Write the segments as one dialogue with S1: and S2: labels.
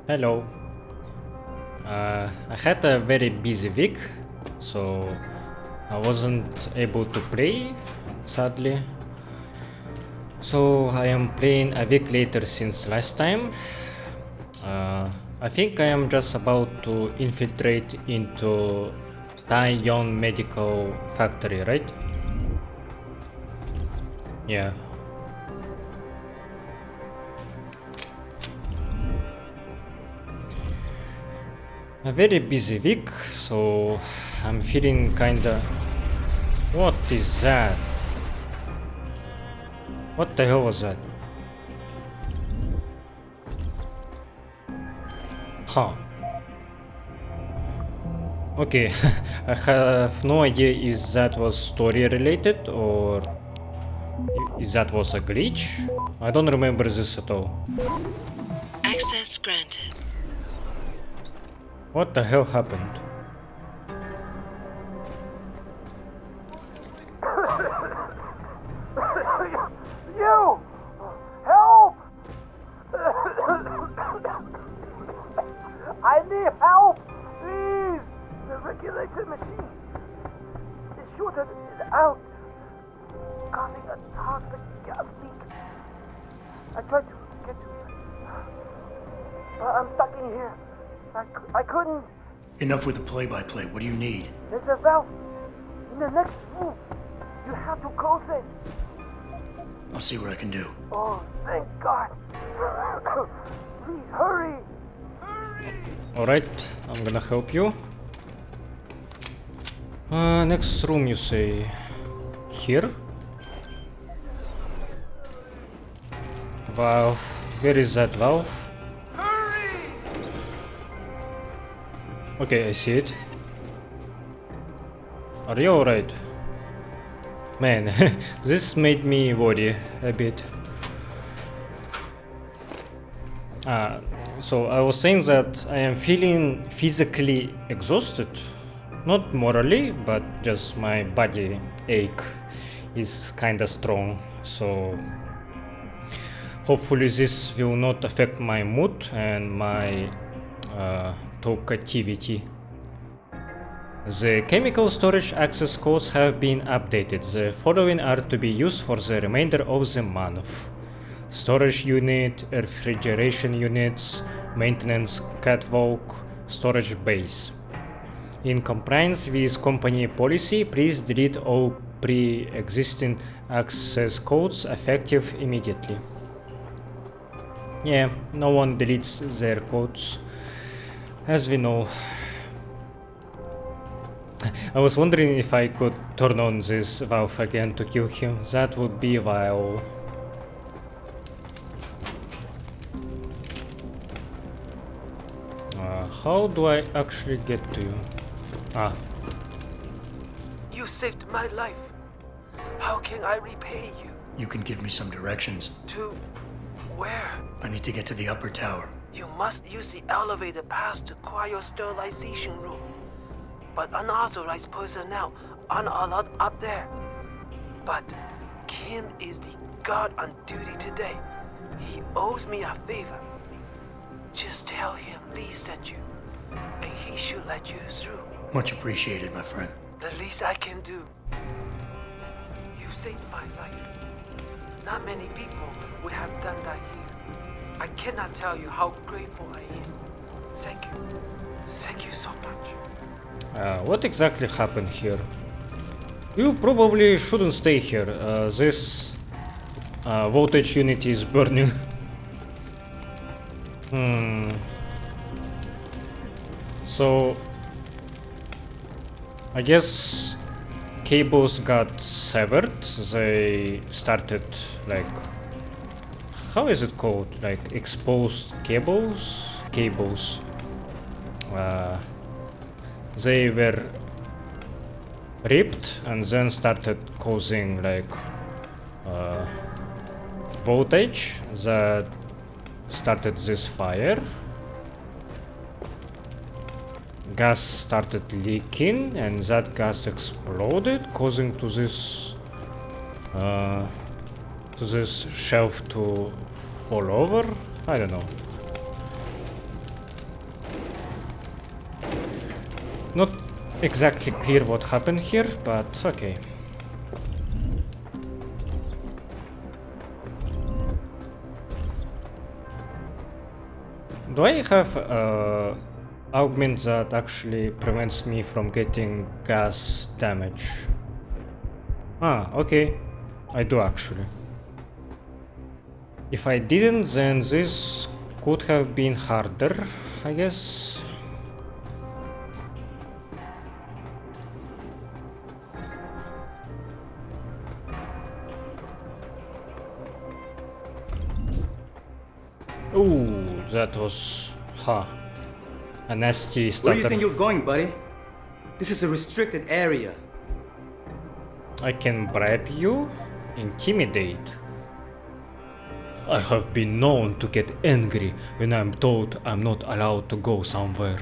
S1: Hello. I had a very busy week, so I wasn't able to play, sadly. So I am playing a week later since last time. I think I am just about to infiltrate into Yong medical factory, right? Yeah. A very busy week, so I'm feeling kinda... What is that? What the hell was that? Huh. Okay, I have no idea if that was story related or if that was a glitch. I don't remember this at all.
S2: Access granted.
S1: What the hell happened?
S3: You! Help! I need help! Please! The regulator machine is shorted out, causing a toxic gas leak. I tried to get to it, but I'm stuck in here. I couldn't.
S4: Enough with the play-by-play. What do you need?
S3: There's a valve in the next room. You have to close it.
S4: I'll see what I can do.
S3: Oh, thank God. Please hurry.
S1: Alright, I'm gonna help you. Next room you say... Here? Valve. Where is that valve? Okay, I see it. Are you alright? Man, this made me worry a bit. So I was saying that I am feeling physically exhausted. Not morally, but just my body ache is kinda strong. So hopefully this will not affect my mood and my talkativity. The chemical storage access codes have been updated. The following are to be used for the remainder of the month. Storage unit, refrigeration units, maintenance catwalk, storage base. In compliance with company policy, please delete all pre-existing access codes effective immediately. Yeah, no one deletes their codes, as we know. I was wondering if I could turn on this valve again to kill him. That would be vile. How do I actually get to you? Ah.
S3: You saved my life. How can I repay you?
S4: You can give me some directions.
S3: To where?
S4: I need to get to the upper tower.
S3: You must use the elevator pass to cryosterilization room. But unauthorized personnel aren't allowed up there. But Kim is the guard on duty today. He owes me a favor. Just tell him Lee sent you, and he should let you through.
S4: Much appreciated, my friend.
S3: The least I can do. You saved my life. Not many people would have done that here. I cannot tell you how grateful I am. Thank you. Thank you so much.
S1: What exactly happened here? You probably shouldn't stay here. This voltage unit is burning. So I guess cables got severed. They started like, how is it called? Like exposed cables? Cables. They were ripped and then started causing like voltage that started this fire. Gas started leaking and that gas exploded, causing to this shelf to fall over. I don't know. Not exactly clear what happened here, but okay. Do I have augment that actually prevents me from getting gas damage? Ah, okay. I do actually. If I didn't, then this could have been harder, I guess. Ooh, that was, a nasty
S5: Where
S1: starter.
S5: do you think you're going, buddy? This is a restricted area.
S1: I can bribe you? Intimidate? I have been known to get angry when I'm told I'm not allowed to go somewhere.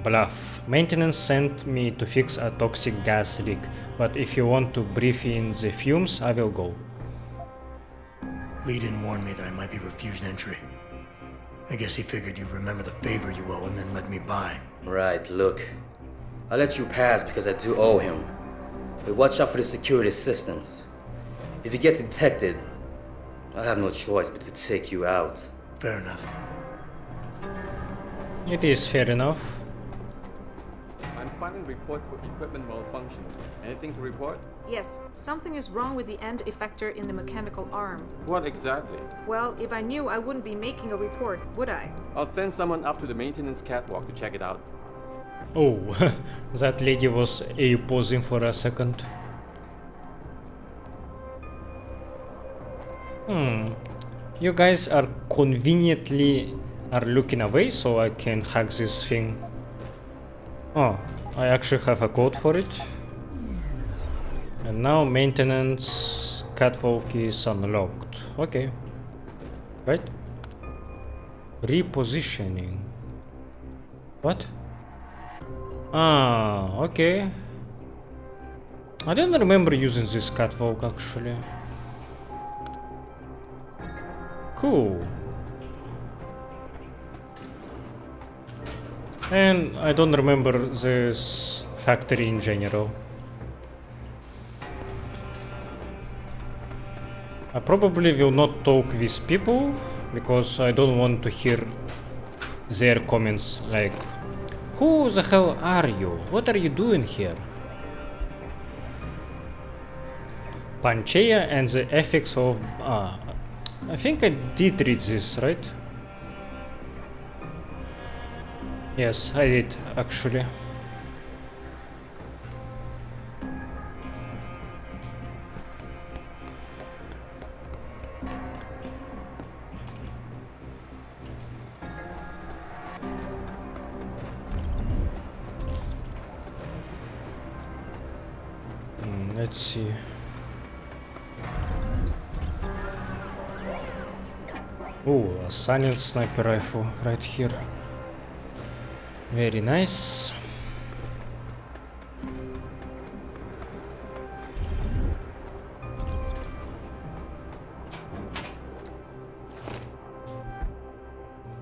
S1: Bluff. Maintenance sent me to fix a toxic gas leak, but if you want to breathe in the fumes, I will go.
S4: Lee didn't warn me that I might be refused entry. I guess he figured you'd remember the favor you owe and then let me by.
S6: Right, look. I let you pass because I do owe him. But watch out for the security systems. If you get detected, I have no choice but to take you out.
S4: Fair enough.
S1: It is fair enough.
S7: I'm filing reports for equipment malfunctions. Anything to report?
S8: Yes, something is wrong with the end effector in the mechanical arm.
S7: What exactly?
S8: Well, if I knew, I wouldn't be making a report, would I?
S7: I'll send someone up to the maintenance catwalk to check it out.
S1: Oh, that lady was pausing for a second. You guys are conveniently looking away, so I can hack this thing. Oh, I actually have a code for it. And now maintenance catwalk is unlocked. Okay. Right? Repositioning. What? Ah, okay. I don't remember using this catwalk actually. Cool. And I don't remember this factory in general. I probably will not talk with people because I don't want to hear their comments like, who the hell are you? What are you doing here? Panchaea and the ethics of... I think I did read this, right? Yes, I did, actually. Let's see. Oh, a silent sniper rifle right here. Very nice.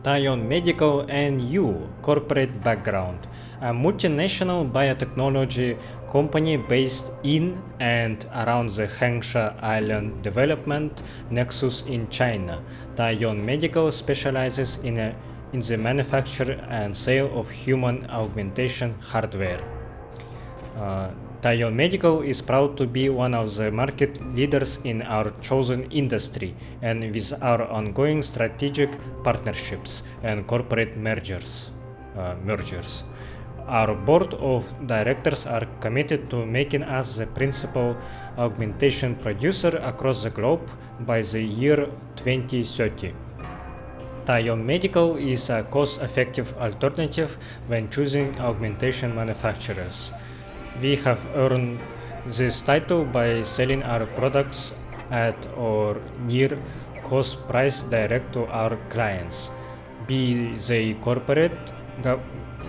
S1: Taion Medical and you, corporate background. A multinational biotechnology company based in and around the Hengsha Island development nexus in China. Taion Medical specializes in the manufacture and sale of human augmentation hardware. Taion Medical is proud to be one of the market leaders in our chosen industry, and with our ongoing strategic partnerships and corporate mergers. Our board of directors are committed to making us the principal augmentation producer across the globe by the year 2030. Taion Medical is a cost-effective alternative when choosing augmentation manufacturers. We have earned this title by selling our products at or near cost price direct to our clients, be they corporate,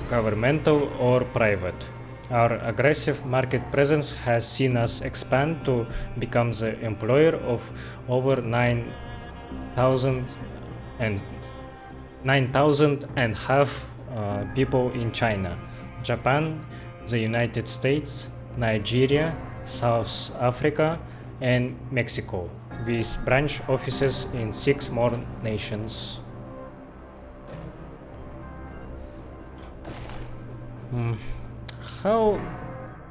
S1: governmental or private. Our aggressive market presence has seen us expand to become the employer of over 9,000 and half people in China, Japan, the United States, Nigeria, South Africa, and Mexico, with branch offices in 6 more nations. How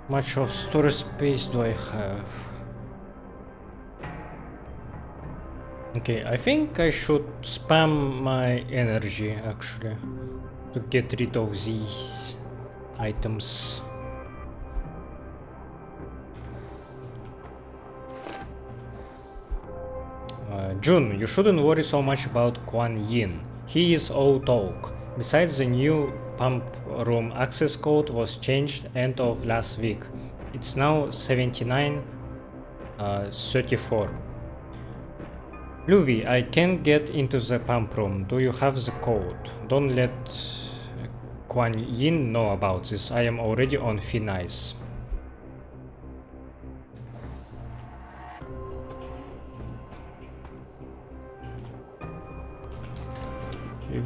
S1: much of storage space do I have? Okay, I think I should spam my energy actually to get rid of these items. Jun, you shouldn't worry so much about Quan Yin. He is all talk. Besides, the new pump room access code was changed end of last week. It's now 7934. Luvi, I can't get into the pump room. Do you have the code? Don't let Quan Yin know about this. I am already on thin ice.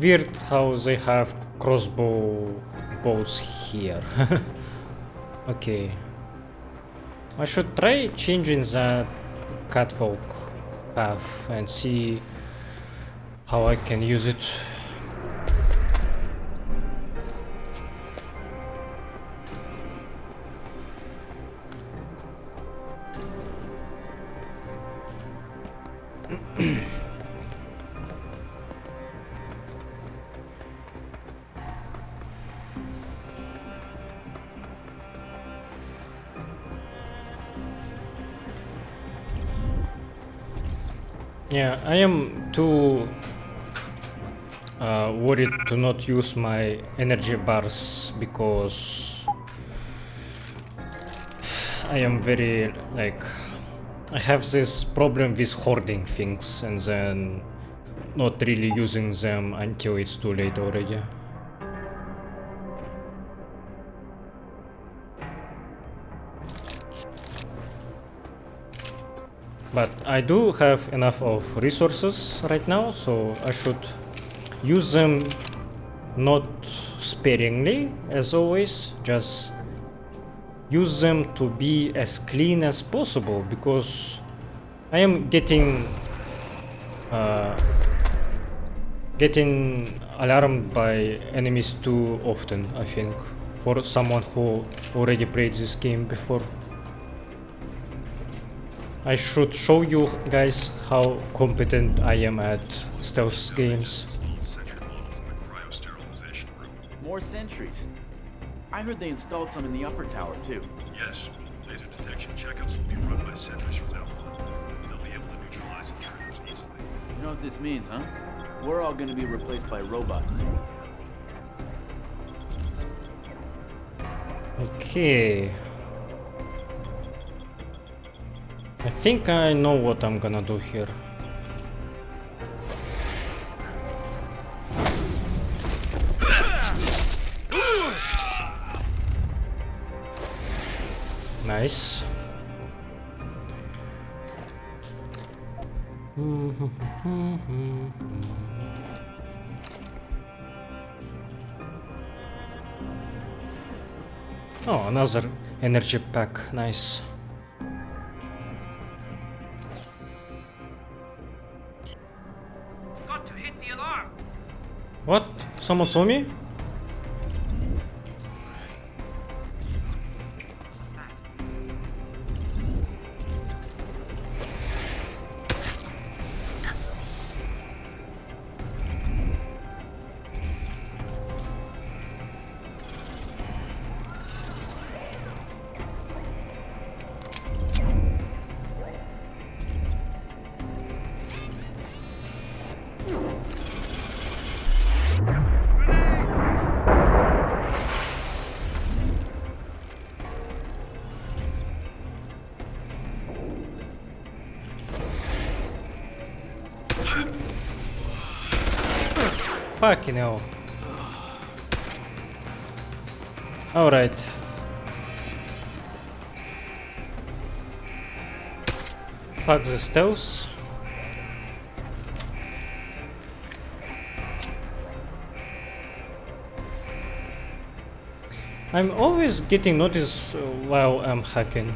S1: Weird how they have crossbow bows here. Okay. I should try changing that catwalk path and see how I can use it. Yeah, I am too worried to not use my energy bars because I am very like I have this problem with hoarding things and then not really using them until it's too late already. But I do have enough of resources right now, so I should use them not sparingly as always, just use them to be as clean as possible because I am getting alarmed by enemies too often, I think, for someone who already played this game before. I should show you guys how competent I am at stealth games.
S9: More sentries. I heard they installed some in the upper tower too.
S10: Yes. Laser detection checkups will be run by sentries from now on. They'll be able to neutralize intruders easily.
S9: You know what this means, huh? We're all gonna be replaced by robots.
S1: Okay. I think I know what I'm gonna do here. Nice. Oh, another energy pack. Nice.
S3: Got to hit the alarm.
S1: What? Someone saw me? Fucking hell. Alright. Fuck the stealth. I'm always getting noticed while I'm hacking.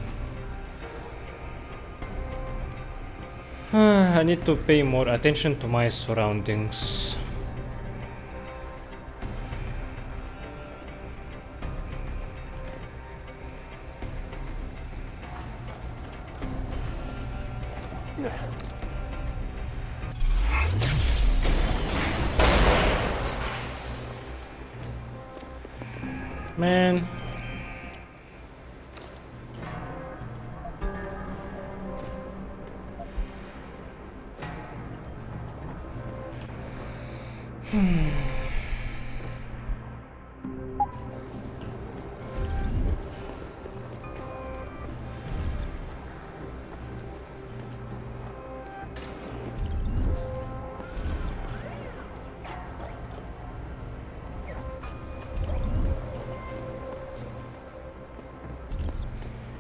S1: I need to pay more attention to my surroundings. Man.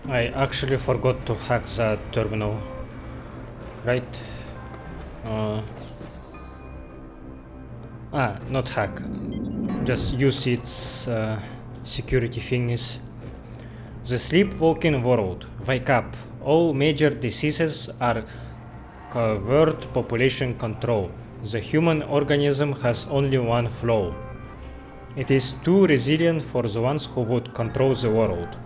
S1: I actually forgot to hack that terminal, right? Not hack, just use its security thingies. The sleepwalking world, wake up. All major diseases are covert population control. The human organism has only one flaw. It is too resilient for the ones who would control the world.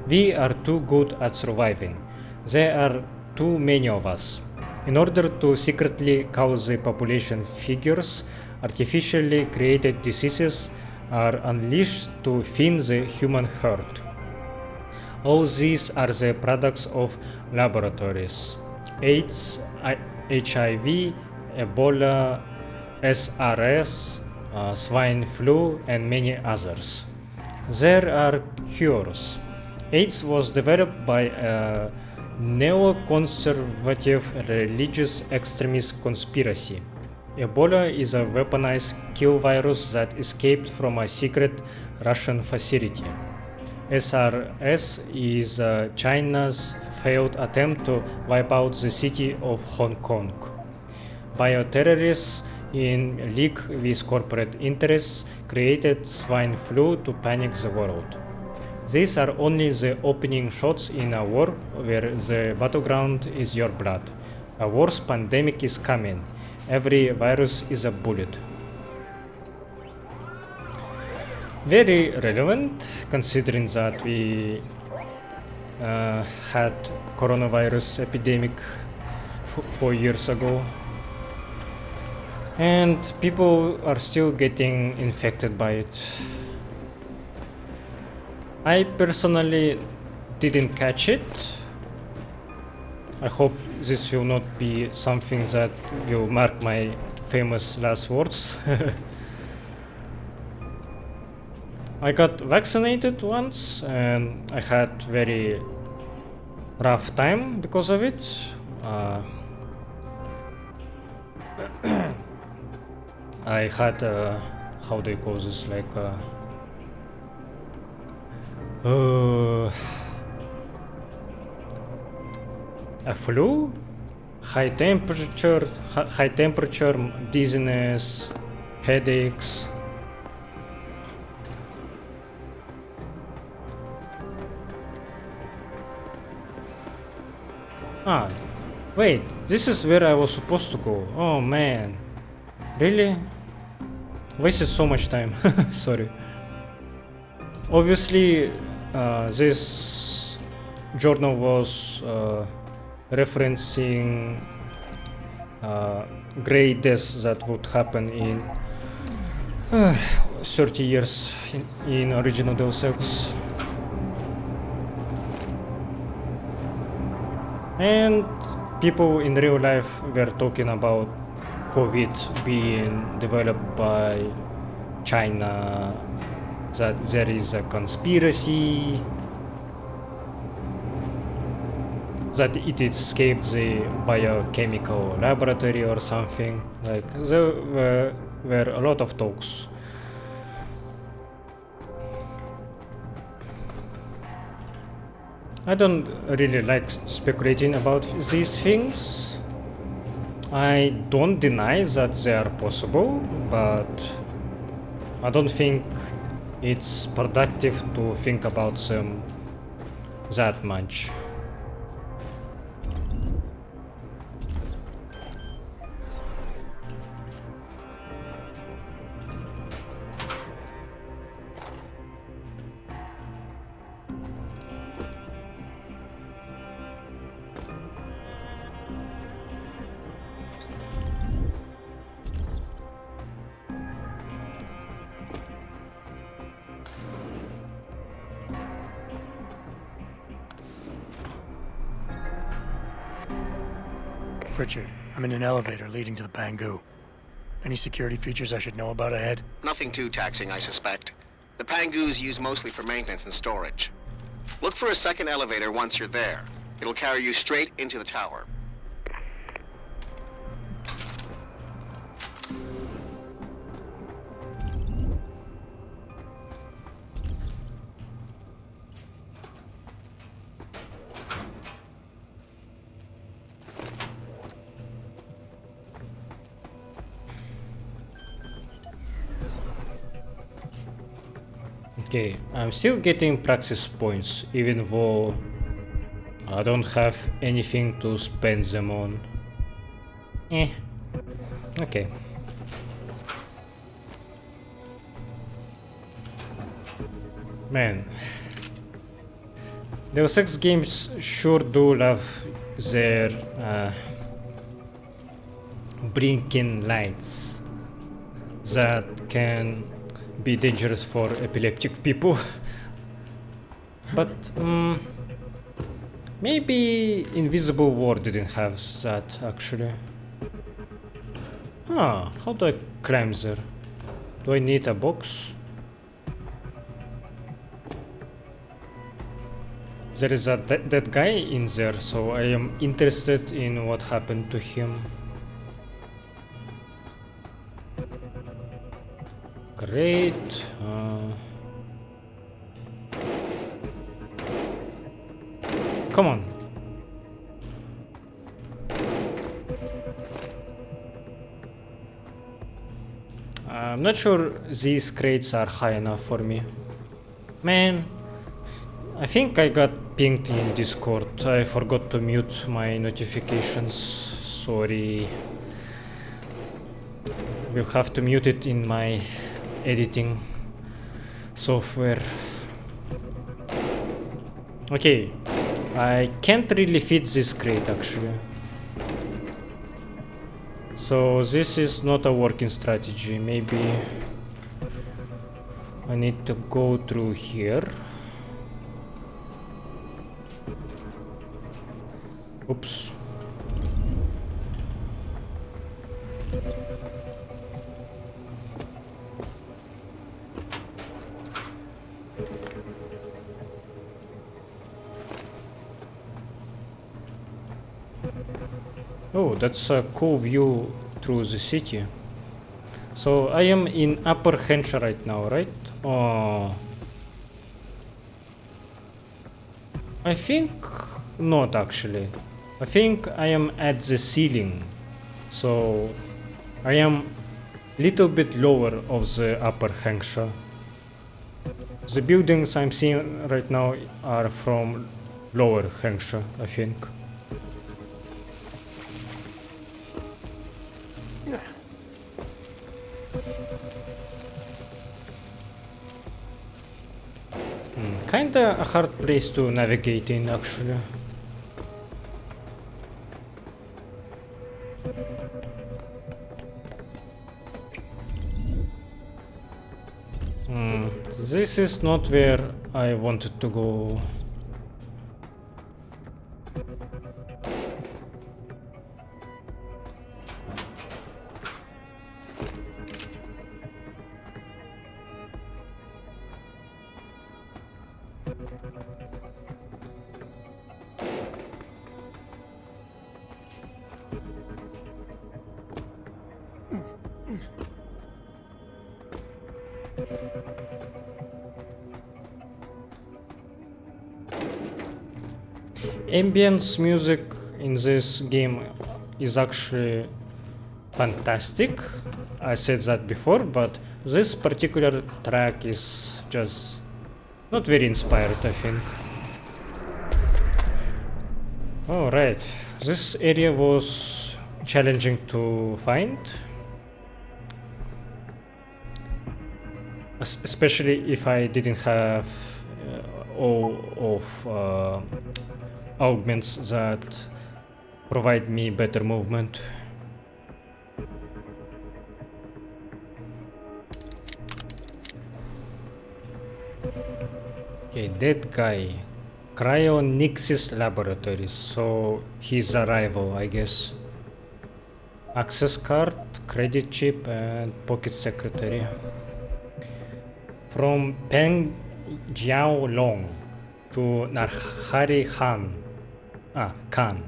S1: We are too good at surviving. There are too many of us. In order to secretly cause the population figures, artificially created diseases are unleashed to thin the human herd. All these are the products of laboratories. AIDS, HIV, Ebola, SRS, swine flu, and many others. There are cures. AIDS was developed by a neoconservative religious extremist conspiracy. Ebola is a weaponized kill virus that escaped from a secret Russian facility. SRS is China's failed attempt to wipe out the city of Hong Kong. Bioterrorists in league with corporate interests created swine flu to panic the world. These are only the opening shots in a war where the battleground is your blood. A worse pandemic is coming. Every virus is a bullet. Very relevant, considering that we had coronavirus epidemic 4 years ago, and people are still getting infected by it. I personally didn't catch it. I hope this will not be something that will mark my famous last words. I got vaccinated once and I had very rough time because of it. I had how do you call this, like a flu, high temperature, dizziness, headaches. Wait, this is where I was supposed to go. Oh man, really? Wasted so much time. Sorry. Obviously, this journal was referencing great deaths that would happen in 30 years in original Deus Ex. And people in real life were talking about COVID being developed by China, that there is a conspiracy, that it escaped the biochemical laboratory or something. Like, there were a lot of talks. I don't really like speculating about these things. I don't deny that they are possible, but I don't think it's productive to think about them that much.
S4: Richard, I'm in an elevator leading to the Pangu. Any security features I should know about ahead?
S11: Nothing too taxing, I suspect. The Pangus used mostly for maintenance and storage. Look for a second elevator once you're there. It'll carry you straight into the tower.
S1: Okay, I'm still getting practice points, even though I don't have anything to spend them on. Okay. Man, Deus Ex games sure do love their blinking lights that can be dangerous for epileptic people. But maybe Invisible War didn't have that actually. How do I climb there? Do I need a box? There is a dead guy in there, so I am interested in what happened to him. Great. Come on. I'm not sure these crates are high enough for me. Man, I think I got pinged in Discord. I forgot to mute my notifications. Sorry. Will have to mute it in my editing software. Okay, I can't really fit this crate actually. So this is not a working strategy. Maybe I need to go through here. Oops. Oh, that's a cool view through the city. So I am in Upper Henshaw right now, right? Oh, I think not actually. I think I am at the ceiling. So I am little bit lower of the Upper Henshaw. The buildings I'm seeing right now are from Lower Henshaw, I think. Kinda a hard place to navigate in, actually. This is not where I wanted to go. Ambience music in this game is actually fantastic. I said that before, but this particular track is just not very inspired, I think. Alright, this area was challenging to find. Especially if I didn't have all of augments that provide me better movement. Okay, that guy. Cryonixis Laboratories, so his arrival, I guess. Access card, credit chip, and pocket secretary. From Peng Jiao Long to Narhari Khan.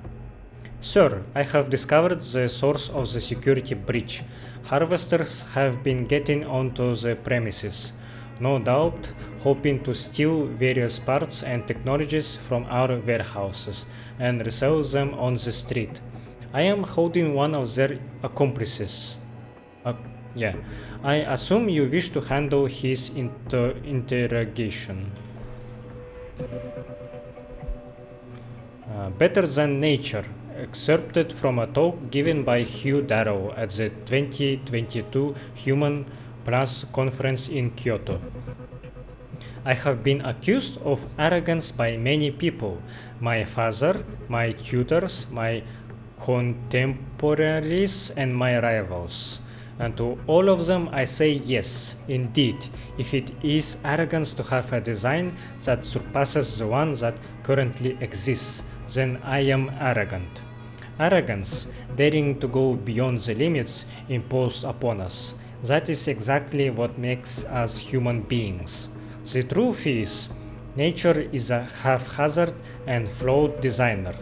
S1: Sir, I have discovered the source of the security breach. Harvesters have been getting onto the premises, no doubt hoping to steal various parts and technologies from our warehouses and resell them on the street. I am holding one of their accomplices. I assume you wish to handle his interrogation. Better Than Nature, excerpted from a talk given by Hugh Darrow at the 2022 Human Plus conference in Kyoto. I have been accused of arrogance by many people, my father, my tutors, my contemporaries, and my rivals. And to all of them I say yes, indeed, if it is arrogance to have a design that surpasses the one that currently exists, then I am arrogant. Arrogance, daring to go beyond the limits imposed upon us. That is exactly what makes us human beings. The truth is, nature is a haphazard and flawed designer.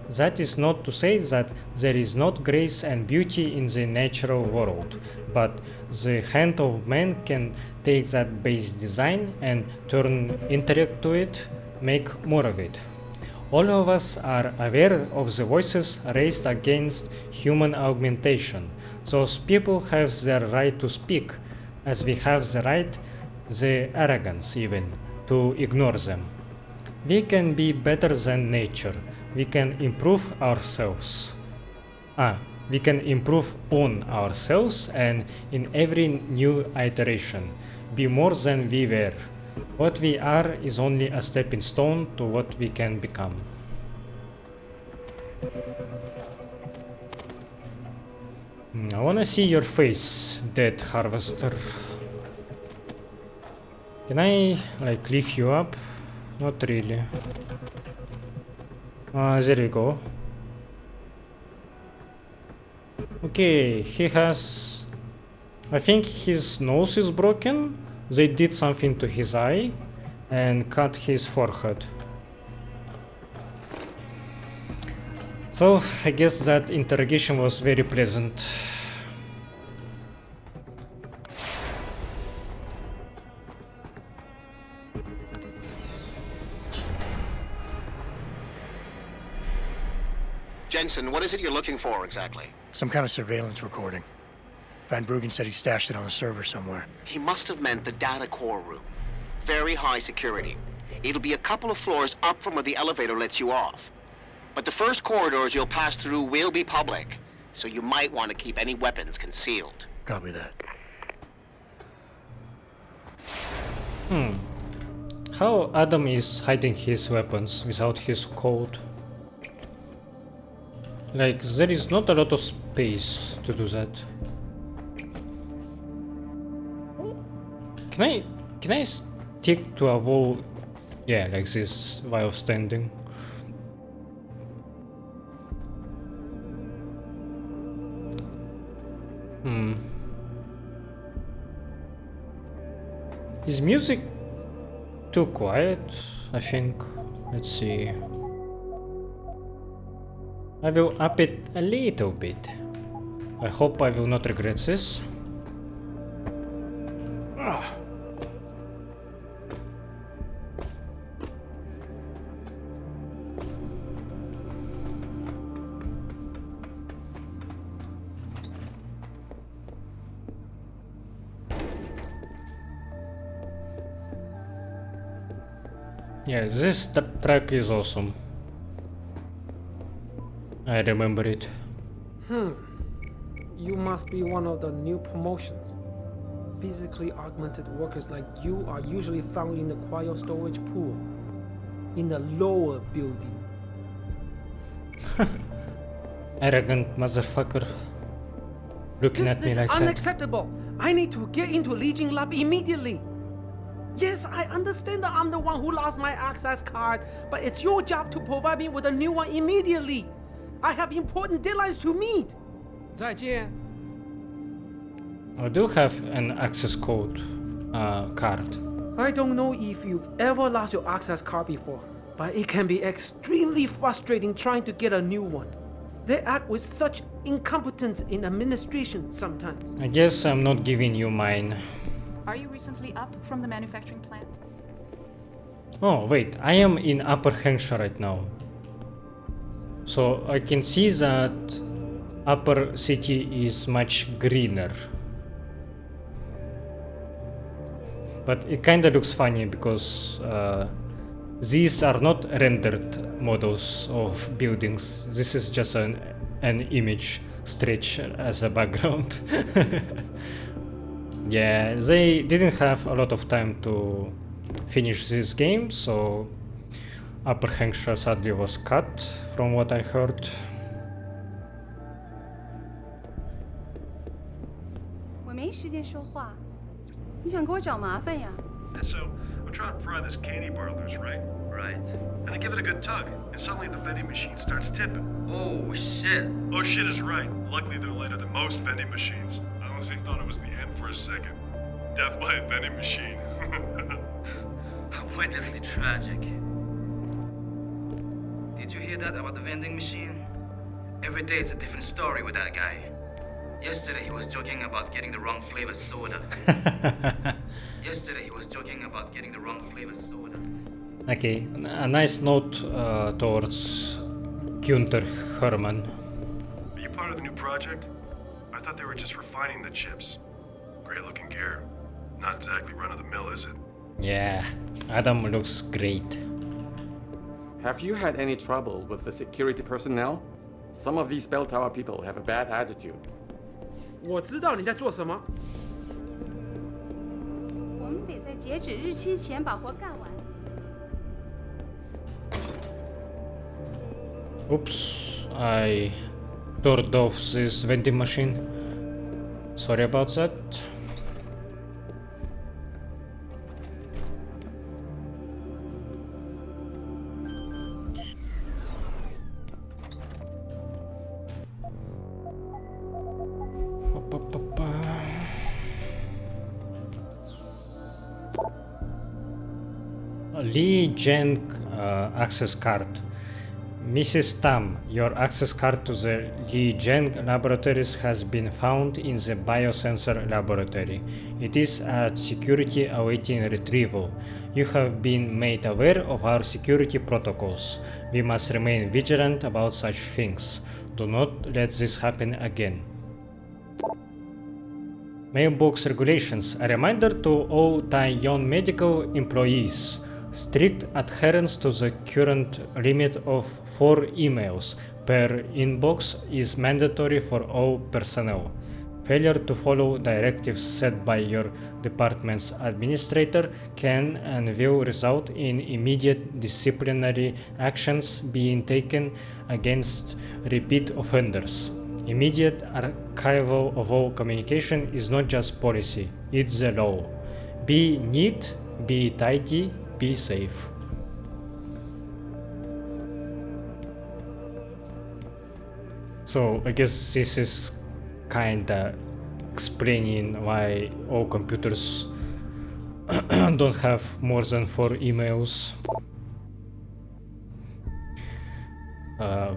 S1: That is not to say that there is not grace and beauty in the natural world, but the hand of man can take that base design and turn intellect to it, make more of it. All of us are aware of the voices raised against human augmentation. Those people have the right to speak, as we have the right, the arrogance even, to ignore them. We can be better than nature. We can improve ourselves. We can improve on ourselves and in every new iteration, be more than we were. What we are is only a stepping stone to what we can become. I wanna see your face, dead harvester. Can I, like, lift you up? Not really. There we go. Okay, he has... I think his nose is broken. They did something to his eye and cut his forehead. So, I guess that interrogation was very pleasant.
S11: Jensen, what is it you're looking for exactly?
S4: Some kind of surveillance recording. Van Bruggen said he stashed it on a server somewhere.
S11: He must have meant the data core room. Very high security. It'll be a couple of floors up from where the elevator lets you off. But the first corridors you'll pass through will be public, so you might want to keep any weapons concealed.
S4: Copy that.
S1: How Adam is hiding his weapons without his code? Like, there is not a lot of space to do that. Can I stick to a wall? Yeah, like this while standing. Is music too quiet? I think. Let's see. I will up it a little bit. I hope I will not regret this. Yeah, this track is awesome. I remember it.
S3: You must be one of the new promotions. Physically augmented workers like you are usually found in the cryo storage pool, in the lower building.
S1: Arrogant motherfucker. Looking at me like that.
S3: Unacceptable. I need to get into Legion lab immediately. Yes, I understand that I'm the one who lost my access card, but it's your job to provide me with a new one immediately. I have important deadlines to meet. 再见.
S1: I do have an access code card.
S3: I don't know if you've ever lost your access card before, but it can be extremely frustrating trying to get a new one. They act with such incompetence in administration sometimes.
S1: I guess I'm not giving you mine.
S8: Are you recently up from the manufacturing plant?
S1: Oh wait, I am in Upper Hampshire right now. So I can see that Upper City is much greener. But it kinda looks funny because these are not rendered models of buildings. This is just an image stretch as a background. Yeah, they didn't have a lot of time to finish this game, so Upper Hampshire sadly was cut, from what I heard.
S10: And so, I'm trying to pry this candy bar loose, right?
S6: Right.
S10: And I give it a good tug, and suddenly the vending machine starts tipping.
S6: Oh, shit.
S10: Oh shit is right. Luckily they're lighter than most vending machines. I honestly thought it was the end for a second. Death by a vending machine.
S6: Outrageously tragic. Did you hear that about the vending machine? Every day it's a different story with that guy. Yesterday he was joking about getting the wrong flavored soda.
S1: Okay, a nice note towards Günther Hermann.
S10: Are you part of the new project? I thought they were just refining the chips. Great looking gear. Not exactly run of the mill, is it?
S1: Yeah, Adam looks great.
S7: Have you had any trouble with the security personnel? Some of these bell tower people have a bad attitude.
S3: 我知道你在做什么。
S12: 我们得在截止日期前把活干完。
S1: Oops, I turned off this vending machine. Sorry about that. Lee Jeng access card. Mrs. Tam, your access card to the Lee Jeng laboratories has been found in the biosensor laboratory. It is at security awaiting retrieval. You have been made aware of our security protocols. We must remain vigilant about such things. Do not let this happen again. Mailbox regulations. A reminder to all Taiyong medical employees. Strict adherence to the current limit of 4 emails per inbox is mandatory for all personnel. Failure to follow directives set by your department's administrator can and will result in immediate disciplinary actions being taken against repeat offenders. Immediate archival of all communication is not just policy, it's the law. Be neat, be tidy, be safe. So I guess this is kinda explaining why all computers don't have more than 4 emails.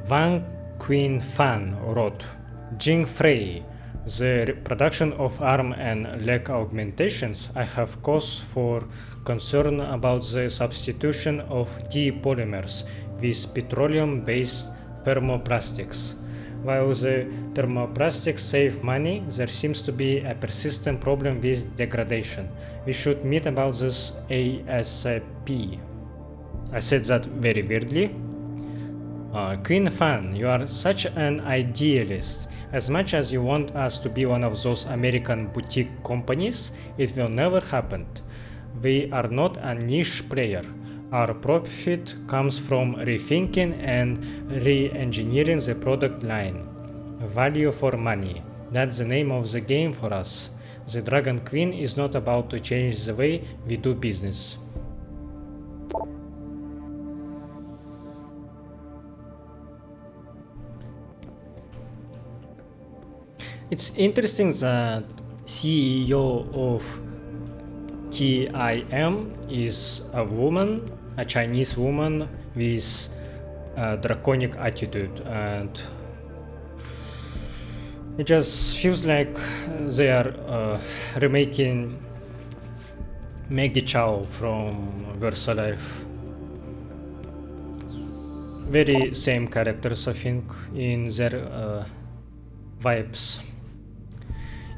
S1: Wang Queen Fan wrote, Jing Frey, the production of arm and leg augmentations, I have cause for concern about the substitution of D-polymers with petroleum-based thermoplastics. While the thermoplastics save money, there seems to be a persistent problem with degradation. We should meet about this ASAP. I said that very weirdly. Queen fan, you are such an idealist. As much as you want us to be one of those American boutique companies, it will never happen. We are not a niche player. Our profit comes from rethinking and re-engineering the product line. Value for money. That's the name of the game for us. The Dragon Queen is not about to change the way we do business. It's interesting that CEO of TIM is a woman, a Chinese woman with a draconic attitude, and it just feels like they are remaking Maggie Chow from Versailles. Very same characters, I think, in their vibes.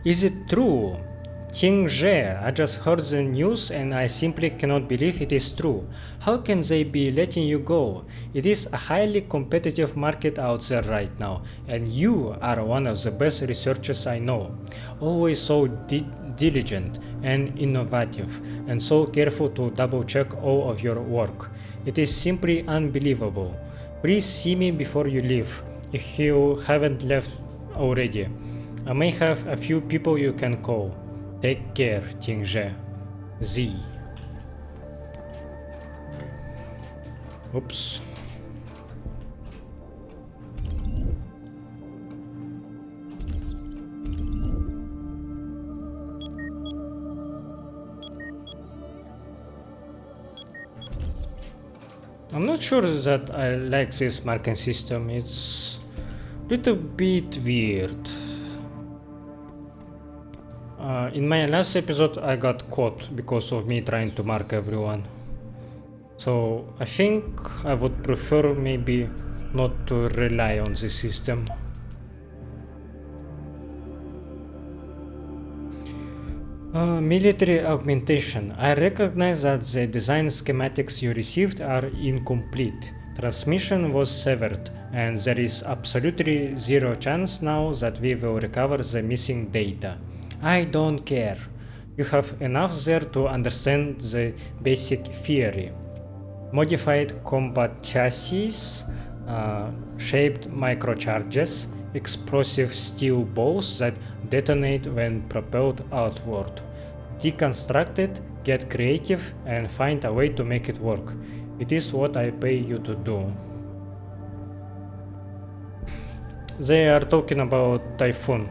S1: Is it true? Ting Zhe, I just heard the news and I simply cannot believe it is true. How can they be letting you go? It is a highly competitive market out there right now, and you are one of the best researchers I know. Always so diligent and innovative, and so careful to double check all of your work. It is simply unbelievable. Please see me before you leave, if you haven't left already. I may have a few people you can call. Take care, Ting Zhe. Z. Oops. I'm not sure that I like this marking system. It's a little bit weird. In my last episode I got caught because of me trying to mark everyone. So I think I would prefer maybe not to rely on this system. Military augmentation. I recognize that the design schematics you received are incomplete. Transmission was severed, and there is absolutely zero chance now that we will recover the missing data. I don't care. You have enough there to understand the basic theory. Modified combat chassis, shaped microcharges, explosive steel balls that detonate when propelled outward. Deconstruct it, get creative, and find a way to make it work. It is what I pay you to do. They are talking about Typhoon.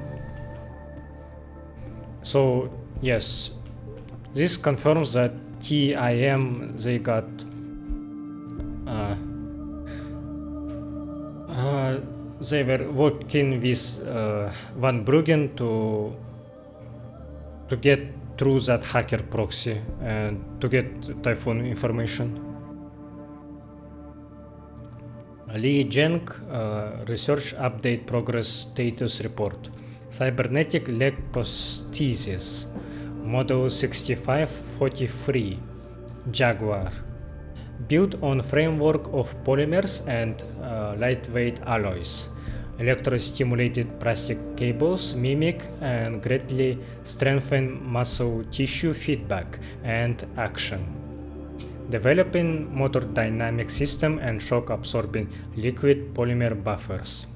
S1: So yes, this confirms that TIM, they got they were working with Van Bruggen to get through that hacker proxy and to get Typhoon information. Li Zheng, research update progress status report. Cybernetic leg prosthesis, model 6543, Jaguar. Built on framework of polymers and lightweight alloys. Electrostimulated plastic cables mimic and greatly strengthen muscle tissue feedback and action. Developing motor dynamic system and shock absorbing liquid polymer buffers.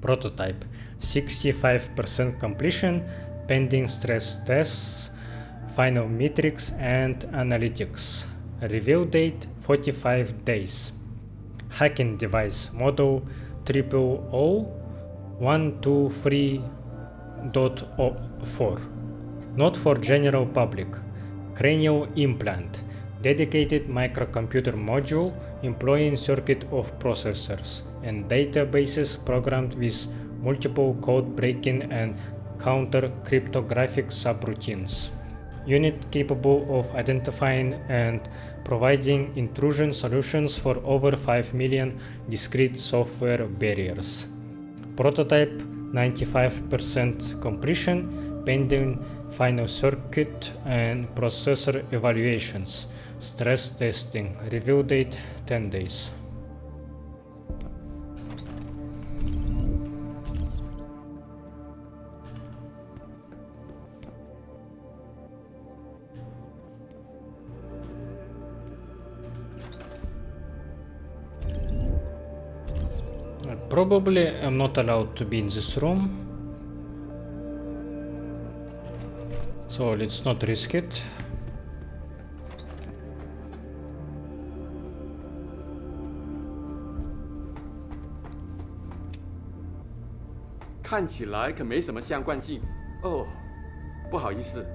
S1: Prototype 65% completion, pending stress tests, final metrics and analytics. Reveal date 45 days. Hacking device model 000-123.4. Not for general public. Cranial implant. Dedicated microcomputer module employing circuit of processors and databases programmed with multiple code breaking and counter cryptographic subroutines. Unit capable of identifying and providing intrusion solutions for over 5 million discrete software barriers. Prototype 95% completion, pending final circuit and processor evaluations, stress testing, review date 10 days. Probably I'm not allowed to be in this room, so let's not risk it.
S7: "看起来可没什么相关性。哦，不好意思。"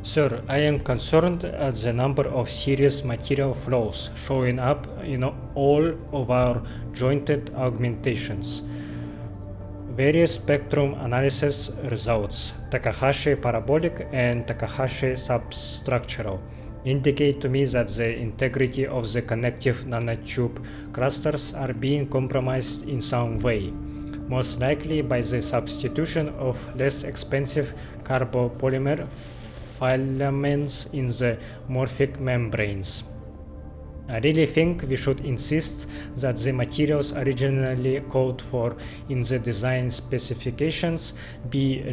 S1: Sir, I am concerned at the number of serious material flaws showing up in all of our jointed augmentations. Various spectrum analysis results, Takahashi parabolic and Takahashi substructural, indicate to me that the integrity of the connective nanotube clusters are being compromised in some way, most likely by the substitution of less expensive carbopolymer filaments in the morphic membranes. I really think we should insist that the materials originally called for in the design specifications be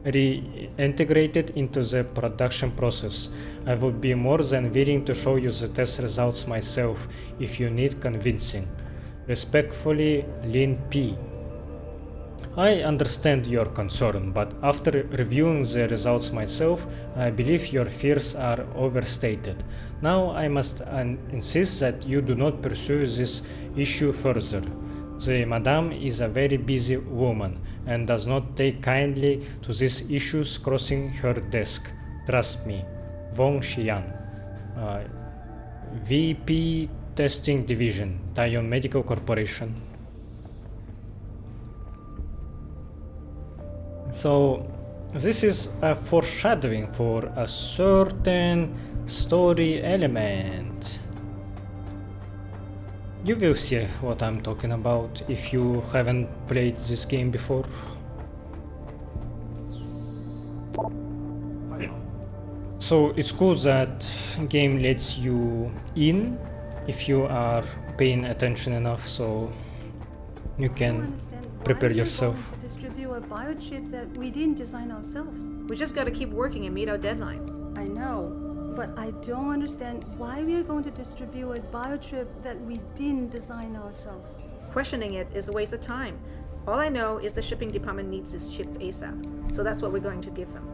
S1: reintegrated into the production process. I would be more than willing to show you the test results myself if you need convincing. Respectfully, Lin P. I understand your concern, but after reviewing the results myself, I believe your fears are overstated. Now I must insist that you do not pursue this issue further. The Madame is a very busy woman and does not take kindly to these issues crossing her desk. Trust me. Wong Xian, VP Testing Division, Taiyuan Medical Corporation. So this is a foreshadowing for a certain story element. You will see what I'm talking about if you haven't played this game before. So it's cool that game lets you in if you are paying attention enough, so you can prepare yourself.
S12: Distribute a biochip that we didn't design ourselves.
S8: We just gotta keep working and meet our deadlines.
S12: I know, but I don't understand why we are going to distribute a biochip that we didn't design ourselves.
S8: Questioning it is a waste of time. All I know is the shipping department needs this chip ASAP, so that's what we're going to give them.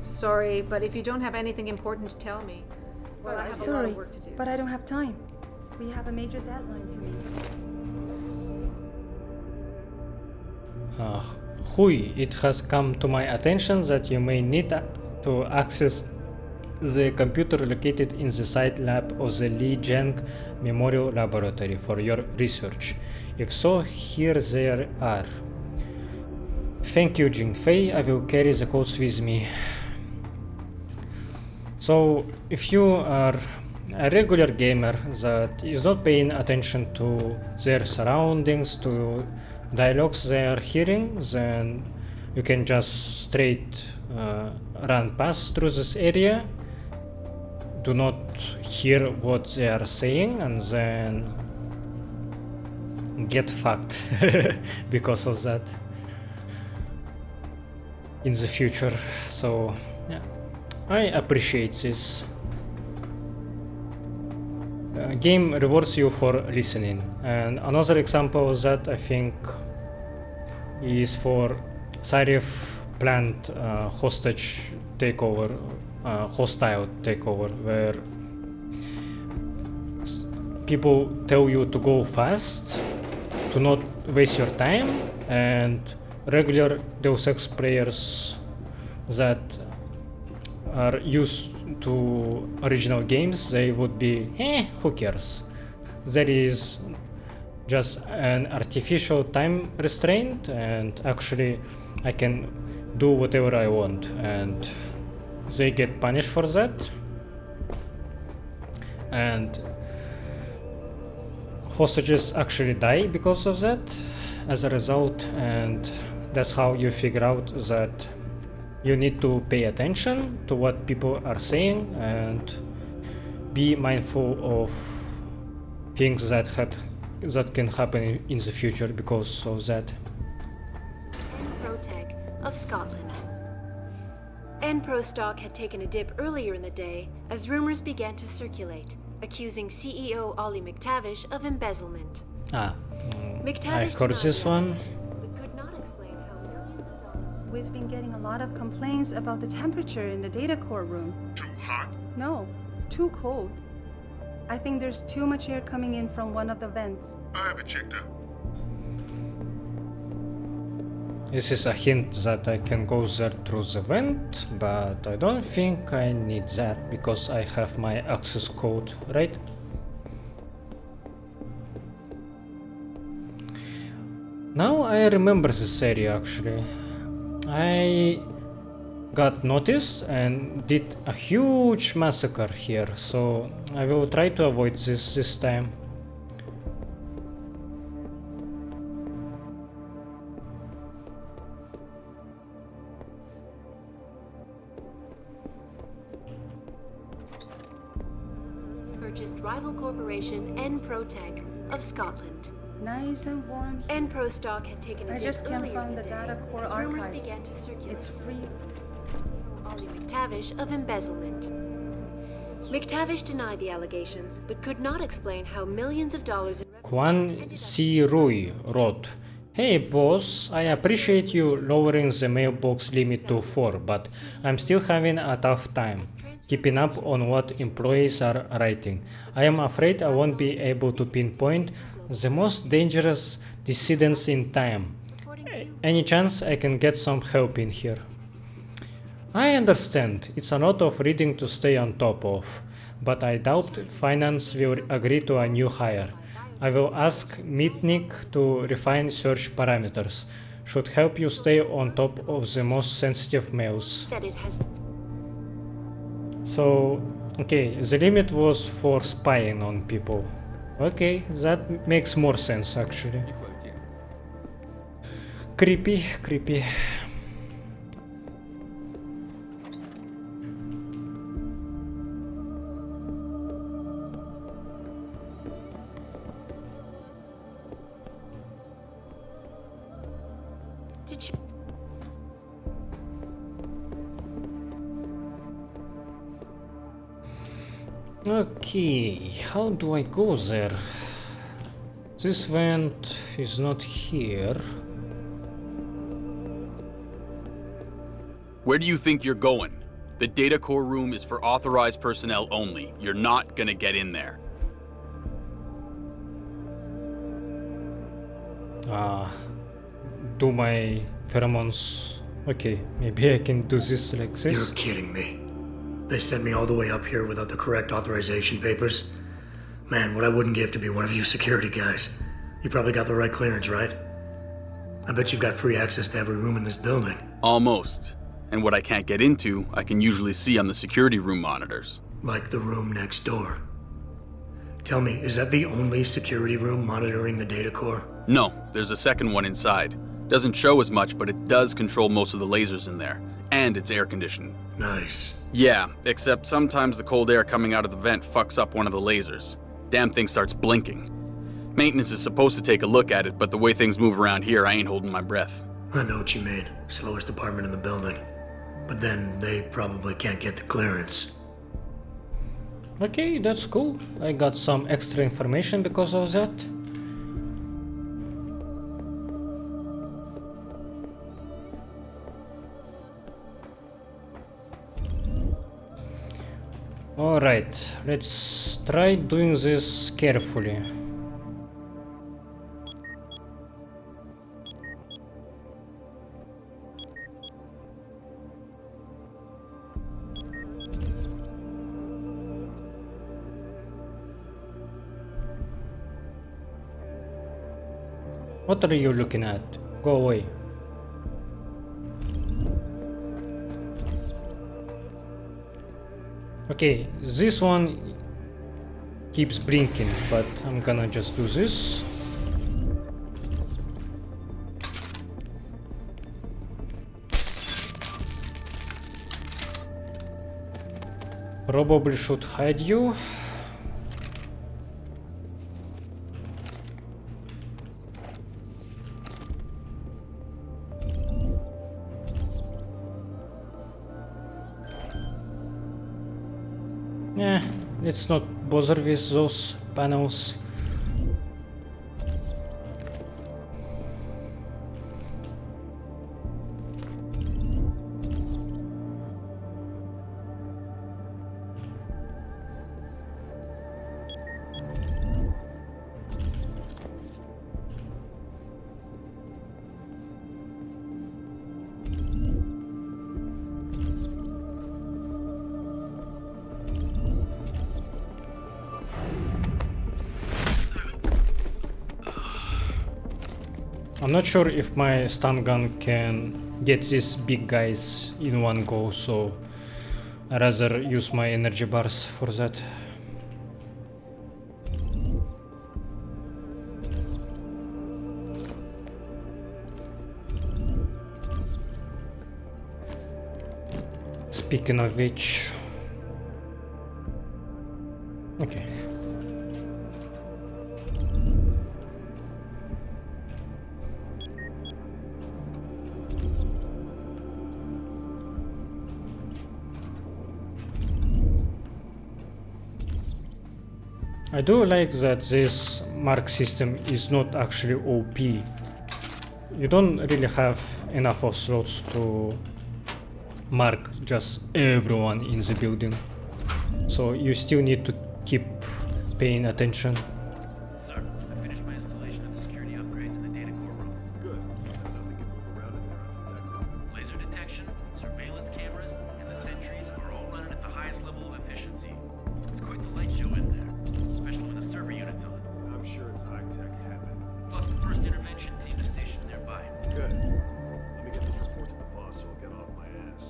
S8: Sorry, but if you don't have anything important to tell me, well, I have a lot of work to do.
S12: But I don't have time. We have a major deadline to meet.
S1: Hui, it has come to my attention that you may need to access the computer located in the site lab of the Li Zheng Memorial Laboratory for your research. If so, here they are. Thank you, Jingfei. I will carry the codes with me. So, if you are a regular gamer that is not paying attention to their surroundings, to dialogues they are hearing, then you can just straight run past through this area, do not hear what they are saying, and then get fucked because of that in the future. So yeah, I appreciate this. Game rewards you for listening, and another example of that I think is for Sarif planned hostage takeover, hostile takeover, where people tell you to go fast, to not waste your time, and regular Deus Ex players that are used to original games, they would be, who cares? There is just an artificial time restraint, and actually I can do whatever I want, and they get punished for that. And hostages actually die because of that as a result, and that's how you figure out that you need to pay attention to what people are saying and be mindful of things that can happen in the future because of that.
S13: Protec of Scotland. Enpro stock had taken a dip earlier in the day as rumors began to circulate, accusing CEO Ollie McTavish of embezzlement.
S1: I
S13: McTavish
S1: heard this one.
S13: could not explain how millions of dollars.
S12: We've been getting a lot of complaints about the temperature in the data core room.
S10: Too hot?
S12: No, too cold. I think there's too much air coming in from one of the vents.
S10: I have it checked out.
S1: This is a hint that I can go there through the vent, but I don't think I need that because I have my access code, right? Now I remember this area actually. I got noticed and did a huge massacre here, so I will try to avoid this time.
S13: Purchased rival corporation Enprotec of Scotland.
S12: Nice and warm.
S13: Enpro stock had taken a
S12: I
S13: dip
S12: just came
S13: earlier
S12: from
S13: in
S12: the
S13: day
S12: data core
S13: as rumors
S12: archives.
S13: began to circulate.
S12: It's free.
S13: Ollie McTavish of embezzlement. McTavish denied the allegations, but could not explain how millions of dollars in
S1: Kwan Si Rui wrote, "Hey boss, I appreciate you lowering the mailbox limit to 4, but I'm still having a tough time keeping up on what employees are writing. I am afraid I won't be able to pinpoint the most dangerous dissidents in time. Any chance I can get some help in here?" I understand, it's a lot of reading to stay on top of, but I doubt finance will agree to a new hire. I will ask Mitnick to refine search parameters. Should help you stay on top of the most sensitive mails.
S13: that it has.
S1: So, okay, the limit was for spying on people. Okay, that makes more sense actually. Creepy, creepy. Okay, how do I go there? This vent is not here.
S14: Where do you think you're going? The data core room is for authorized personnel only. You're not gonna get in there.
S1: Do my pheromones. Okay, maybe I can do this like this.
S4: You're kidding me. They sent me all the way up here without the correct authorization papers. Man, what I wouldn't give to be one of you security guys. You probably got the right clearance, right? I bet you've got free access to every room in this building.
S14: Almost. And what I can't get into, I can usually see on the security room monitors.
S4: Like the room next door. Tell me, is that the only security room monitoring the data core?
S14: No, there's a second one inside. Doesn't show as much, but it does control most of the lasers in there. And it's air conditioned.
S4: Nice.
S14: Yeah, except sometimes the cold air coming out of the vent fucks up one of the lasers. Damn thing starts blinking. Maintenance is supposed to take a look at it, but the way things move around here, I ain't holding my breath.
S4: I know what you mean. Slowest department in the building. But then they probably can't get the clearance.
S1: Okay, that's cool. I got some extra information because of that. Alright, let's try doing this carefully. What are you looking at? Go away. Okay, this one keeps blinking, but I'm gonna just do this. Probably should hide you. Yeah, let's not bother with those panels. I'm not sure if my stun gun can get these big guys in one go, so I'd rather use my energy bars for that. Speaking of which... Okay. I do like that this mark system is not actually OP. You don't really have enough of slots to mark just everyone in the building. So you still need to keep paying attention.
S9: Sir, I finished my installation of the security upgrades in the data core room.
S10: Good. Nothing can move around in there undetected.
S9: Laser detection, surveillance cameras, and the sentries are all running at the highest level of efficiency. It's quite the light show in there, especially when the server unit's on.
S10: I'm sure it's high-tech heaven.
S9: Plus, the first intervention team is stationed nearby.
S10: Good. Let me get this report to the boss so I'll get off my ass.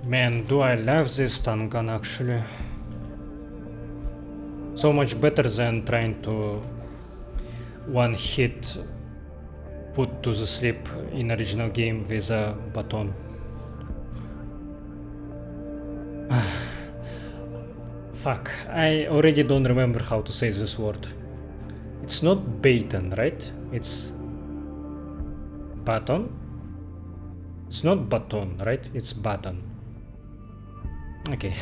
S1: Man, do I love this stun gun actually. So much better than trying to one hit put to the sleep in original game with a baton. Fuck, I already don't remember how to say this word. It's not baton, right? It's baton? It's not baton, right? It's baton. Okay.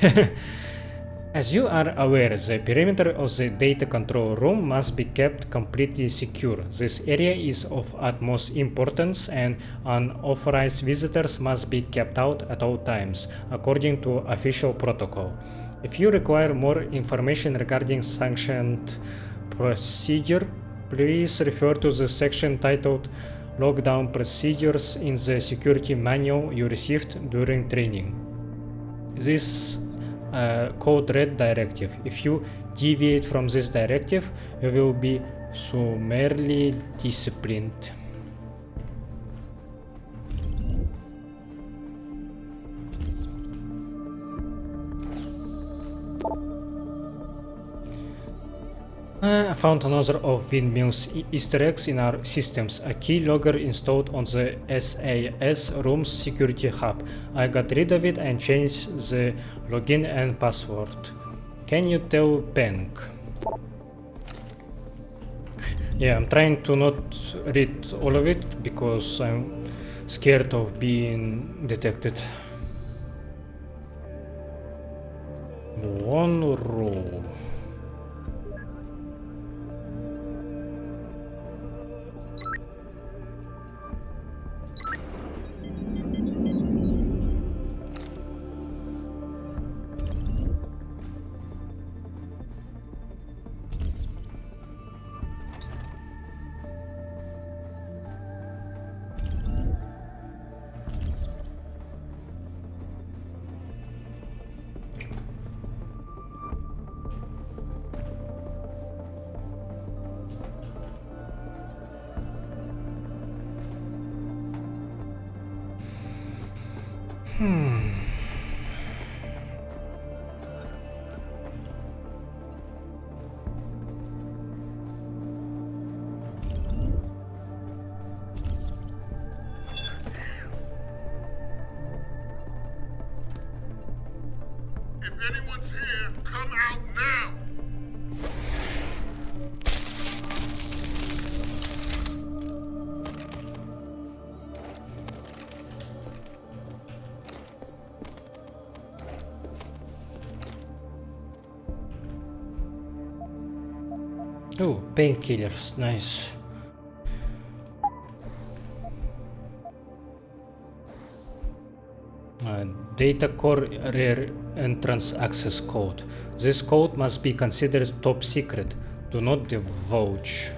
S1: As you are aware, the perimeter of the data control room must be kept completely secure. This area is of utmost importance and unauthorized visitors must be kept out at all times, according to official protocol. If you require more information regarding sanctioned procedure, please refer to the section titled Lockdown Procedures in the security manual you received during training. This code red directive. If you deviate from this directive, you will be summarily disciplined. I found another of Windmill's Easter eggs in our systems, a keylogger installed on the SAS room's security hub. I got rid of it and changed the login and password. Can you tell Peng? Yeah, I'm trying to not read all of it because I'm scared of being detected. One row.
S15: If anyone's here, come out now!
S1: Oh, painkillers, nice. Data core rare entrance access code. This code must be considered top secret. Do not divulge.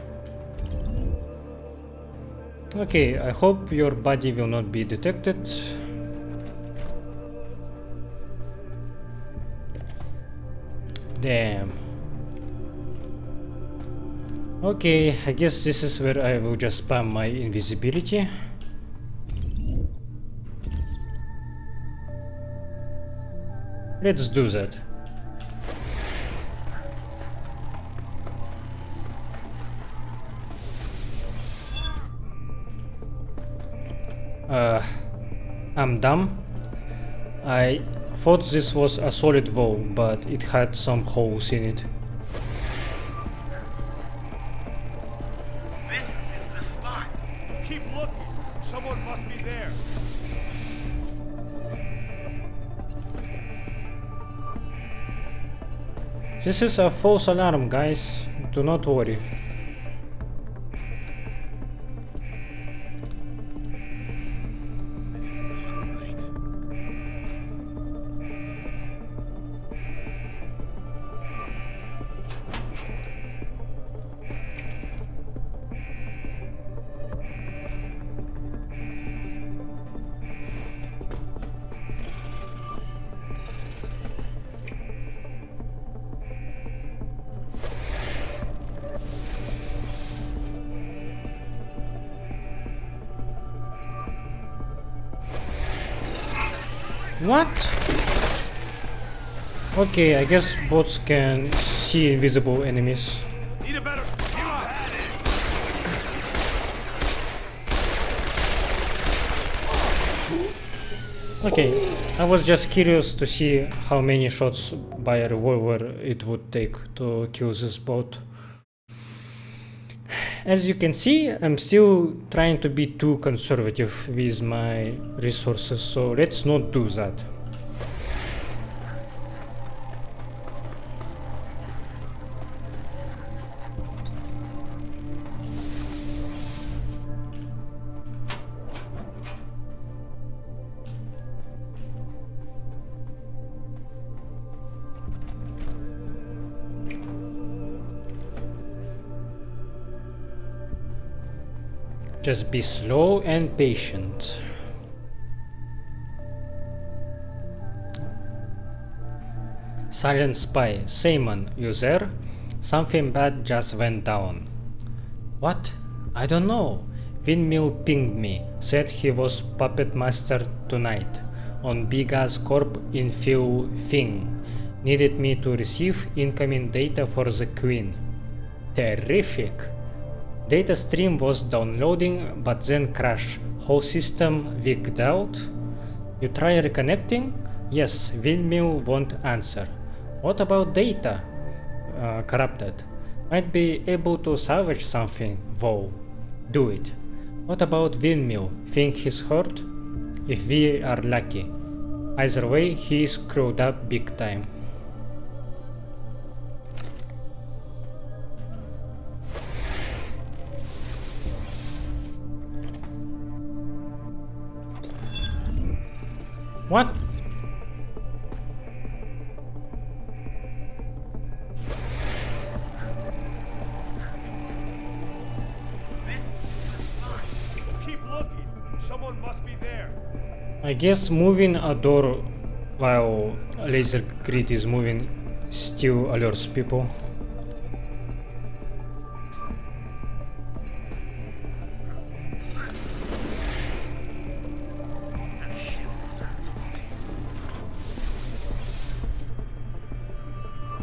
S1: Okay, I hope your body will not be detected. Damn. Okay, I guess this is where I will just spam my invisibility. Let's do that. I'm dumb. I thought this was a solid wall, but it had some holes in it.
S15: This is the spot. Keep looking. Someone must be there.
S1: This is a false alarm, guys. Do not worry. What? Okay, I guess bots can see invisible enemies.
S15: Need a better.
S1: Okay, I was just curious to see how many shots by a revolver it would take to kill this bot. As you can see, I'm still trying to be too conservative with my resources, so let's not do that. Just be slow and patient. Silent Spy, Simon, you there? Something bad just went down. What? I don't know. Windmill pinged me, said he was puppet master tonight on Big Ass Corp Infiltrating. Needed me to receive incoming data for the Queen. Terrific. Data stream was downloading but then crashed. Whole system wigged out. You try reconnecting? Yes, Windmill won't answer. What about data? Corrupted. Might be able to salvage something, though. Do it. What about Windmill? Think he's hurt? If we are lucky. Either way, he screwed up big time. What?
S15: Keep looking. Someone must be there.
S1: I guess moving a door while laser grid is moving still alerts people.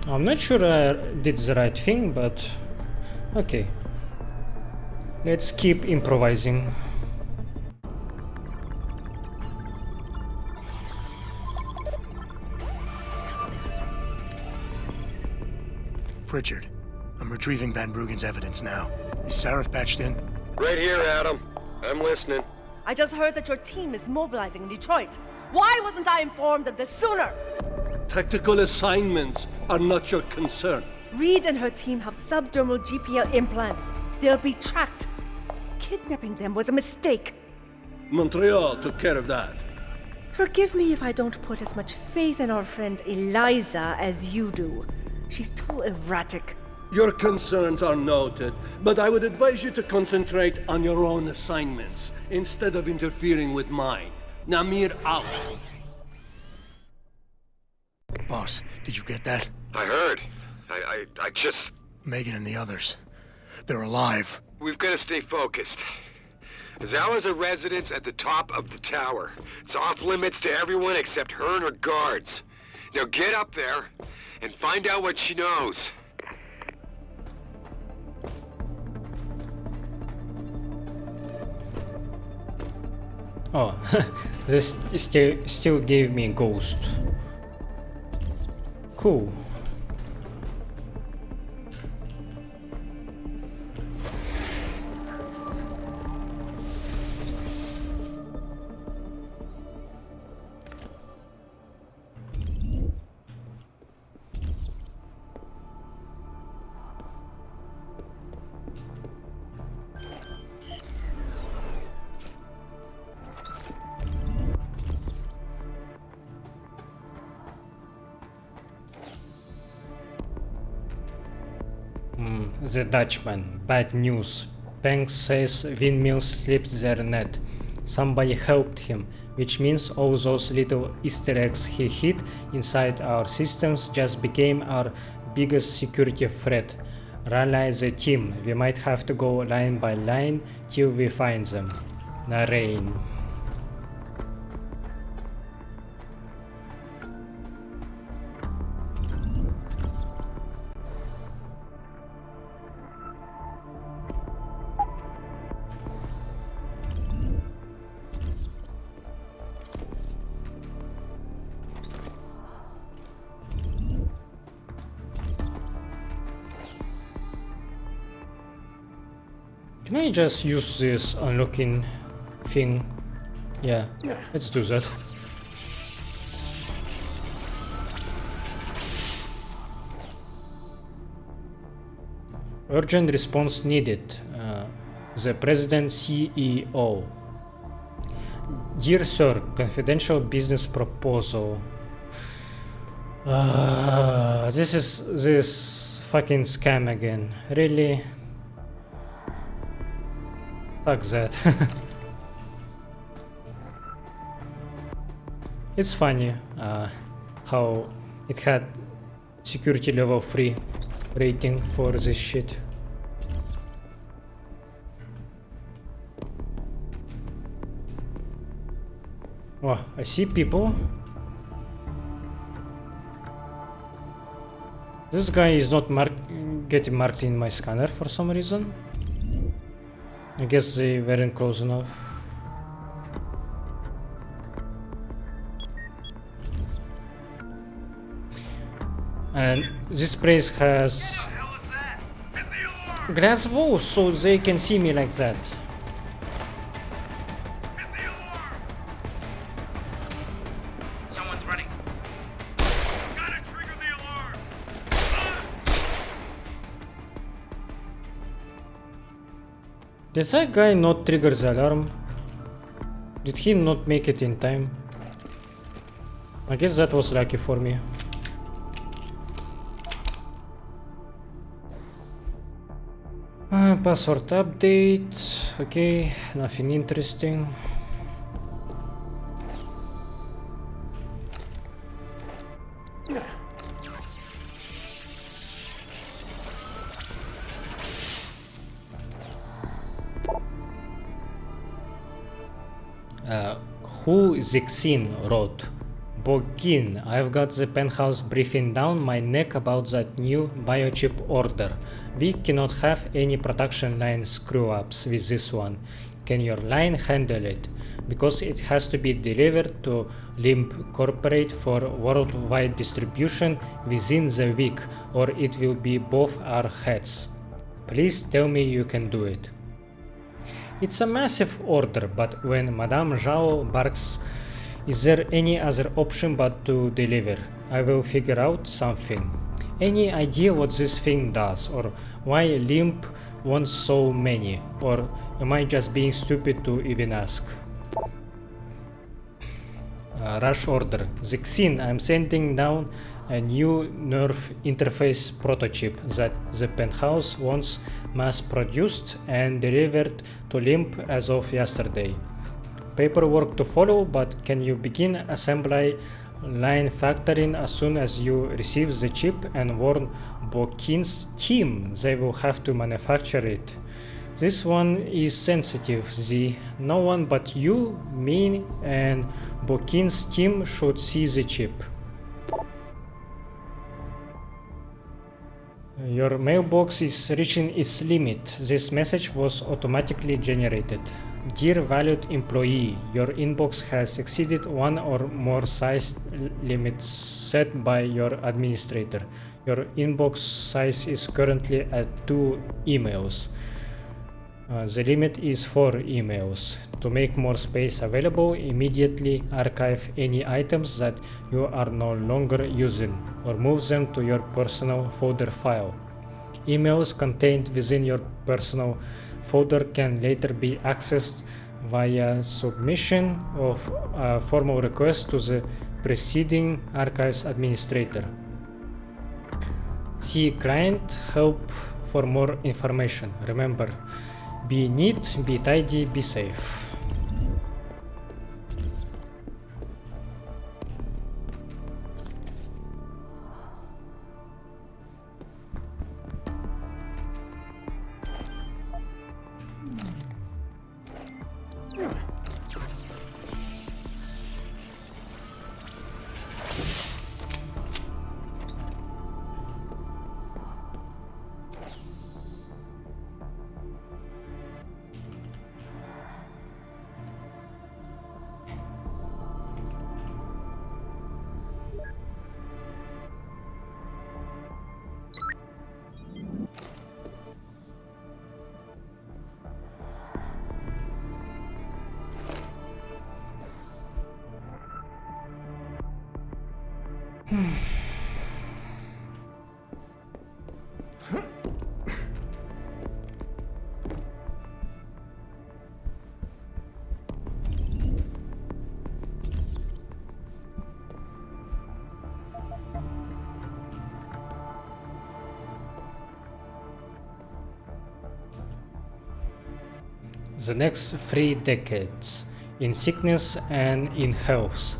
S1: I'm not sure I did the right thing, but okay. Let's keep improvising.
S4: Pritchard, I'm retrieving Van Bruggen's evidence now. Is Sarif patched in?
S10: Right here, Adam. I'm listening.
S16: I just heard that your team is mobilizing in Detroit. Why wasn't I informed of this sooner?
S17: Tactical assignments are not your concern.
S16: Reed and her team have subdermal GPL implants. They'll be tracked. Kidnapping them was a mistake.
S17: Montreal took care of that.
S16: Forgive me if I don't put as much faith in our friend Eliza as you do. She's too erratic.
S17: Your concerns are noted, but I would advise you to concentrate on your own assignments instead of interfering with mine. Namir out.
S4: Boss, did you get that?
S10: I heard. I just...
S4: Megan and the others. They're alive.
S18: We've got to stay focused. Zawa's a residence at the top of the tower. It's off limits to everyone except her and her guards. Now get up there and find out what she knows.
S1: Oh, this still gave me a ghost. Cool. The Dutchman. Bad news. Banks says windmills slipped their net. Somebody helped him, which means all those little Easter eggs he hid inside our systems just became our biggest security threat. Rally the team. We might have to go line by line till we find them. Narain. Can I just use this unlocking thing? Yeah, let's do that. Urgent response needed. The President CEO. Dear Sir, confidential business proposal. This is this fucking scam again. Really? Fuck that. It's funny how it had security level 3 rating for this shit. Oh, I see people. This guy is not getting marked in my scanner for some reason. I guess they weren't close enough. And this place has glass walls, so they can see me like that.
S9: Someone's running.
S1: Did that guy not trigger the alarm? Did he not make it in time? I guess that was lucky for me. Password update. Okay, nothing interesting. Who Zixin wrote Bogin, I've got the penthouse breathing down my neck about that new biochip order. We cannot have any production line screw-ups with this one. Can your line handle it? Because it has to be delivered to Limp Corporate for worldwide distribution within the week, or it will be above our heads. Please tell me you can do it. It's a massive order, but when Madame Zhao barks, is there any other option but to deliver? I will figure out something. Any idea what this thing does, or why Limp wants so many, or am I just being stupid to even ask? Rush order. Zixin, I'm sending down a new nerve interface prototype that the penthouse wants mass-produced and delivered to Limp as of yesterday. Paperwork to follow, but can you begin assembly line factoring as soon as you receive the chip and warn Bokin's team they will have to manufacture it? This one is sensitive, Z. No one but you, me, and Bokin's team should see the chip. Your mailbox is reaching its limit. This message was automatically generated. Dear valued employee, your inbox has exceeded one or more size limits set by your administrator. Your inbox size is currently at 2 emails. The limit is 4 emails. To make more space available, immediately archive any items that you are no longer using or move them to your personal folder file. Emails contained within your personal folder can later be accessed via submission of a formal request to the preceding archives administrator. See client help for more information. Remember, be neat, be tidy, be safe. The next 3 decades, in sickness and in health,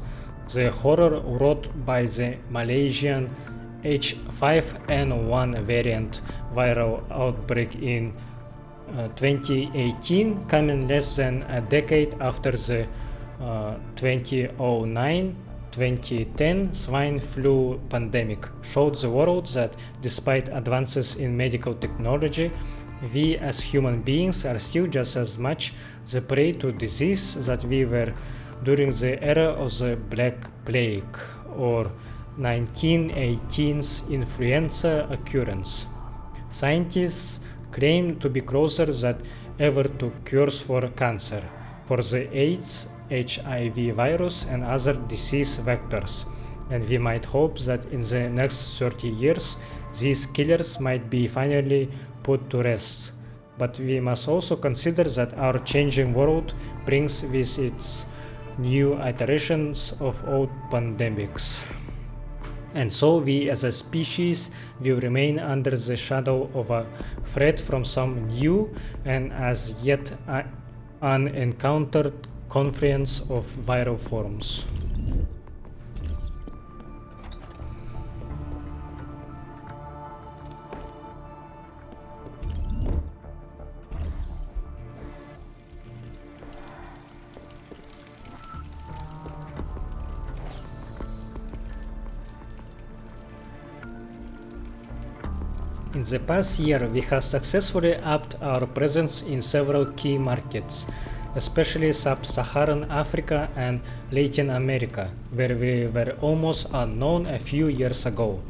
S1: the horror wrought by the Malaysian H5N1 variant viral outbreak in 2018, coming less than a decade after the 2009-2010 swine flu pandemic, showed the world that despite advances in medical technology, we as human beings are still just as much the prey to disease that we were during the era of the Black Plague or 1918's influenza occurrence. Scientists claim to be closer than ever to cures for cancer, for the AIDS, HIV virus and other disease vectors, and we might hope that in the next 30 years these killers might be finally put to rest. But we must also consider that our changing world brings with its new iterations of old pandemics. And so we as a species will remain under the shadow of a threat from some new and as yet unencountered confluence of viral forms. In the past year, we have successfully upped our presence in several key markets, especially Sub-Saharan Africa and Latin America, where we were almost unknown a few years ago.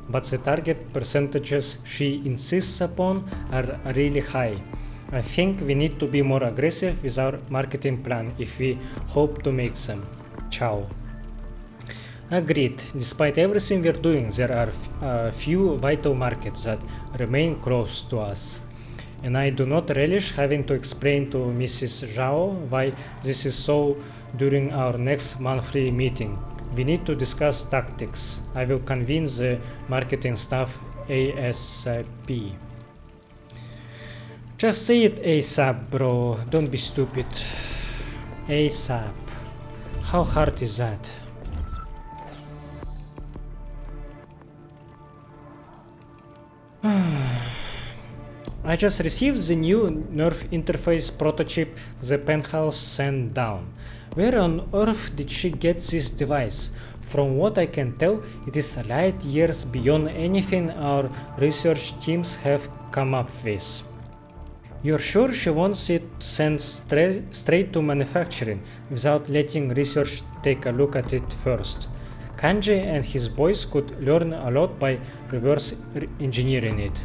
S1: But the target percentages she insists upon are really high. I think we need to be more aggressive with our marketing plan if we hope to make them. Ciao. Agreed. Despite everything we're doing, there are a few vital markets that remain close to us. And I do not relish having to explain to Mrs. Zhao why this is so during our next monthly meeting. We need to discuss tactics. I will convene the marketing staff ASAP. Just say it ASAP, bro. Don't be stupid. ASAP. How hard is that? I just received the new nerve interface prototype the penthouse sent down. Where on earth did she get this device? From what I can tell, it is light years beyond anything our research teams have come up with. You're sure she wants it sent straight to manufacturing without letting research take a look at it first? Kanji and his boys could learn a lot by reverse engineering it.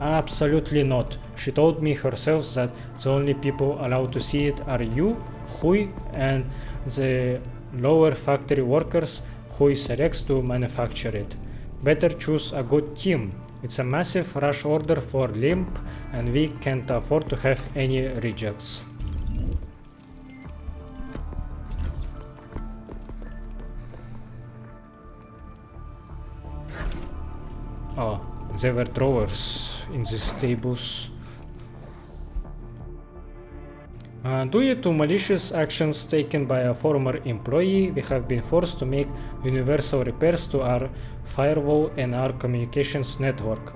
S1: Absolutely not. She told me herself that the only people allowed to see it are you, Hui, and the lower factory workers Hui selects to manufacture it. Better choose a good team. It's a massive rush order for Limp, and we can't afford to have any rejects. Oh, there were drawers in these tables. Due to malicious actions taken by a former employee, we have been forced to make universal repairs to our firewall and our communications network.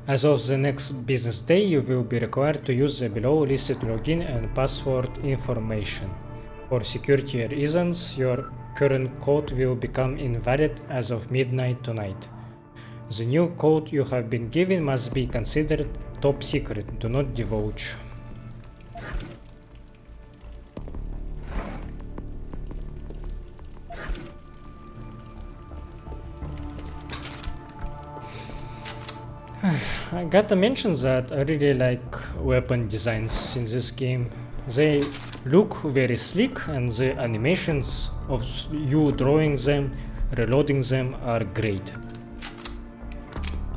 S1: As of the next business day, you will be required to use the below listed login and password information. For security reasons, your current code will become invalid as of midnight tonight. The new code you have been given must be considered top secret. Do not divulge. I gotta mention that I really like weapon designs in this game. They look very sleek and the animations of you drawing them, reloading them are great.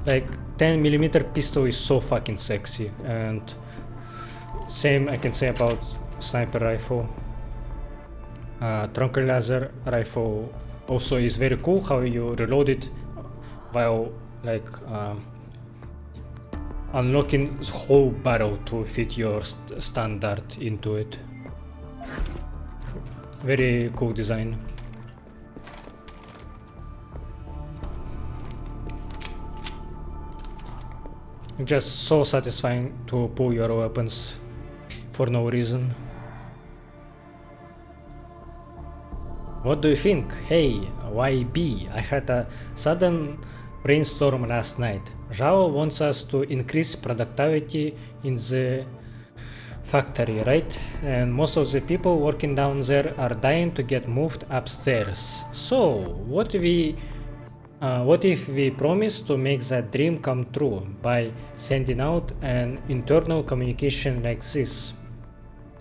S1: Like 10mm pistol is so fucking sexy, and same I can say about sniper rifle. Trunker laser rifle also is very cool how you reload it while like unlocking the whole barrel to fit your standard into it. Very cool design. Just so satisfying to pull your weapons for no reason. What do you think? Hey, YB, I had a sudden brainstorm last night. Zhao wants us to increase productivity in the factory, right? And most of the people working down there are dying to get moved upstairs. So, what if we promise to make that dream come true by sending out an internal communication like this?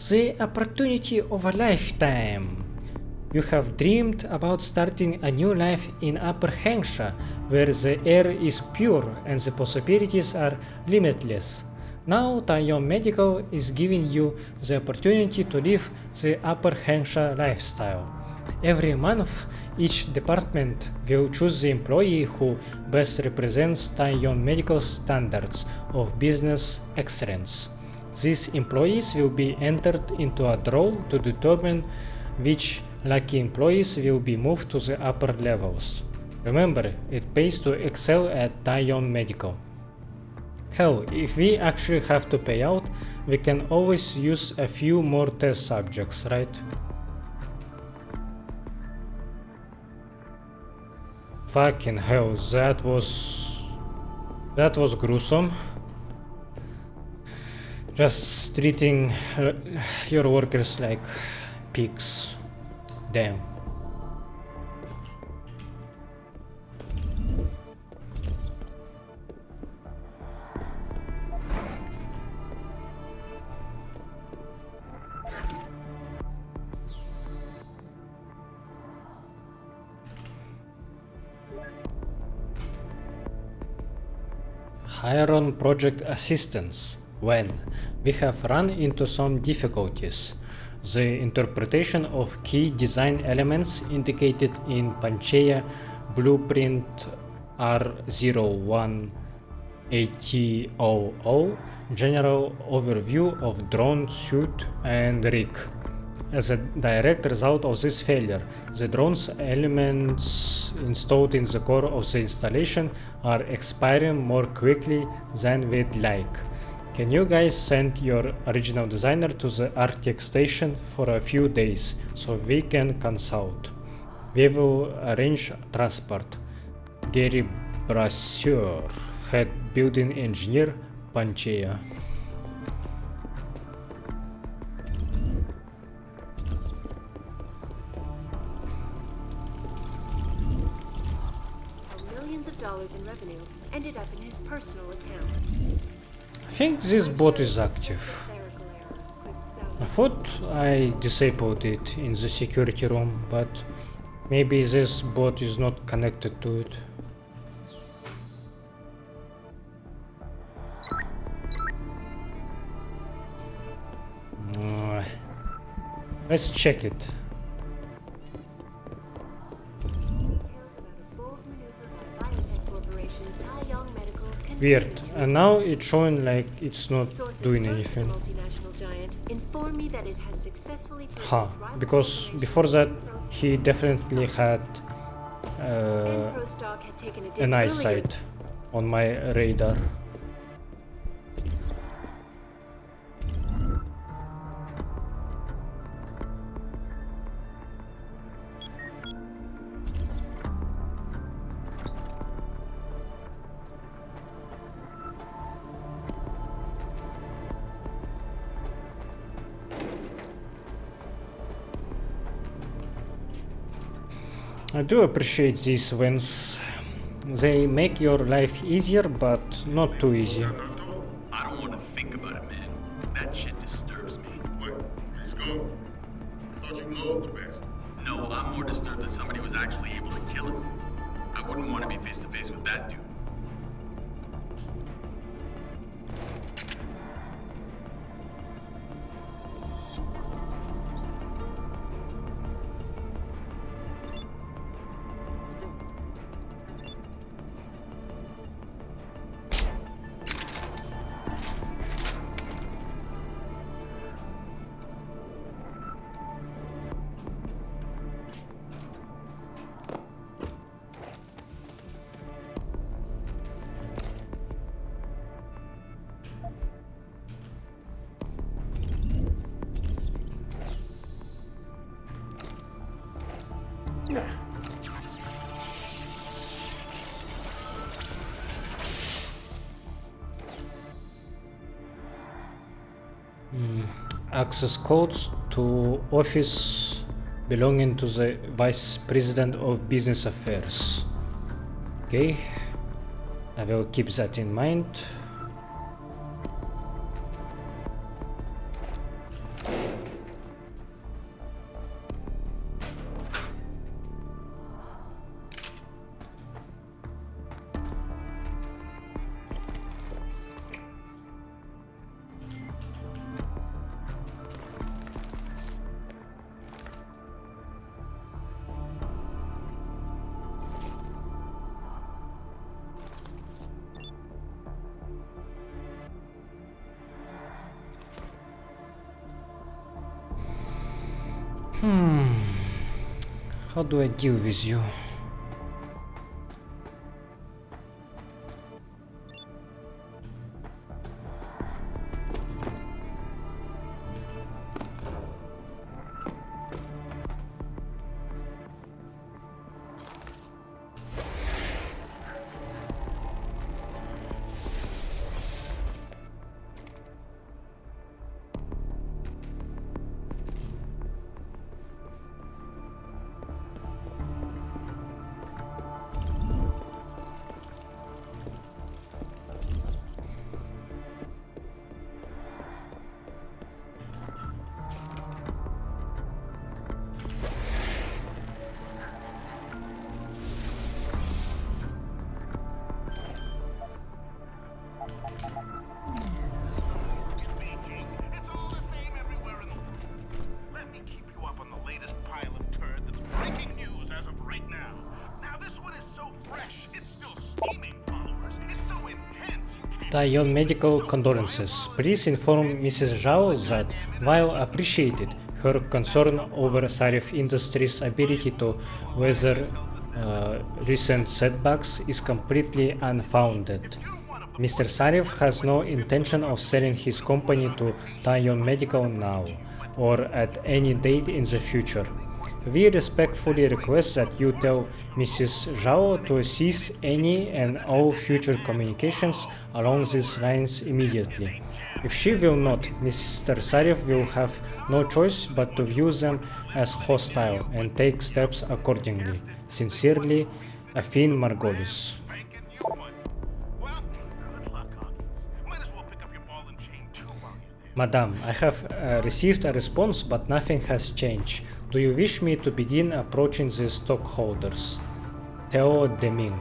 S1: The opportunity of a lifetime. You have dreamed about starting a new life in Upper Hengsha, where the air is pure and the possibilities are limitless. Now Taiyong Medical is giving you the opportunity to live the Upper Hengsha lifestyle. Every month, each department will choose the employee who best represents Taiyong Medical's standards of business excellence. These employees will be entered into a draw to determine which lucky employees will be moved to the upper levels. Remember, it pays to excel at Taiyong Medical. Hell, if we actually have to pay out, we can always use a few more test subjects, right? Fucking hell, that was That was gruesome. Just treating your workers like pigs. Damn. Hire on project assistance. Well, we have run into some difficulties. The interpretation of key design elements indicated in Panchaea Blueprint R018000, general overview of drone suit and rig. As a direct result of this failure, the drone's elements installed in the core of the installation are expiring more quickly than we'd like. Can you guys send your original designer to the Arctic station for a few days so we can consult? We will arrange transport. Gary Brasseur, head building engineer, Panchaea.
S13: Millions of dollars in revenue ended up in his personal account.
S1: I think this bot is active. I thought I disabled it in the security room, but maybe this bot is not connected to it. Let's check it. Weird, and now it's showing like it's not doing anything. Huh, because before that he definitely had an eyesight on my radar. I do appreciate these wins. They make your life easier, but not too easy.
S14: I don't want to think about it, man. That shit disturbs me.
S10: Wait, he's gone. I thought you loved the bastard.
S14: No, I'm more disturbed that somebody was actually able to kill him. I wouldn't want to be face to face with that dude.
S1: Access codes to office belonging to the Vice President of Business Affairs. Okay, I will keep that in mind. How do I deal with you?
S15: this one is so fresh. It's still steaming, followers. It's so intense.
S1: Yon medical condolences. Please inform Mrs. Zhao that, while appreciated, her concern over Sarif Industries' ability to weather recent setbacks is completely unfounded. Mr. Sarif has no intention of selling his company to Yon Medical now, or at any date in the future. We respectfully request that you tell Mrs. Zhao to cease any and all future communications along these lines immediately. If she will not, Mr. Sarif will have no choice but to view them as hostile and take steps accordingly. Sincerely, Afin Margolis. Madam, I have received a response, but nothing has changed. Do you wish me to begin approaching the stockholders? Theo Deming.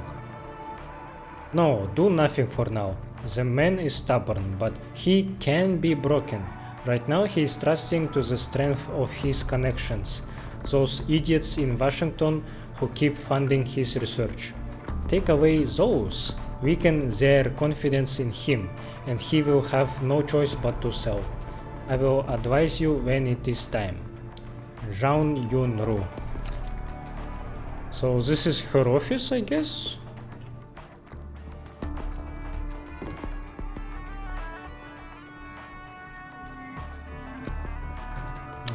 S1: No, do nothing for now. The man is stubborn, but he can be broken. Right now he is trusting to the strength of his connections, those idiots in Washington who keep funding his research. Take away those, weaken their confidence in him, and he will have no choice but to sell. I will advise you when it is time. Zhang Yunru. So this is her office, I guess?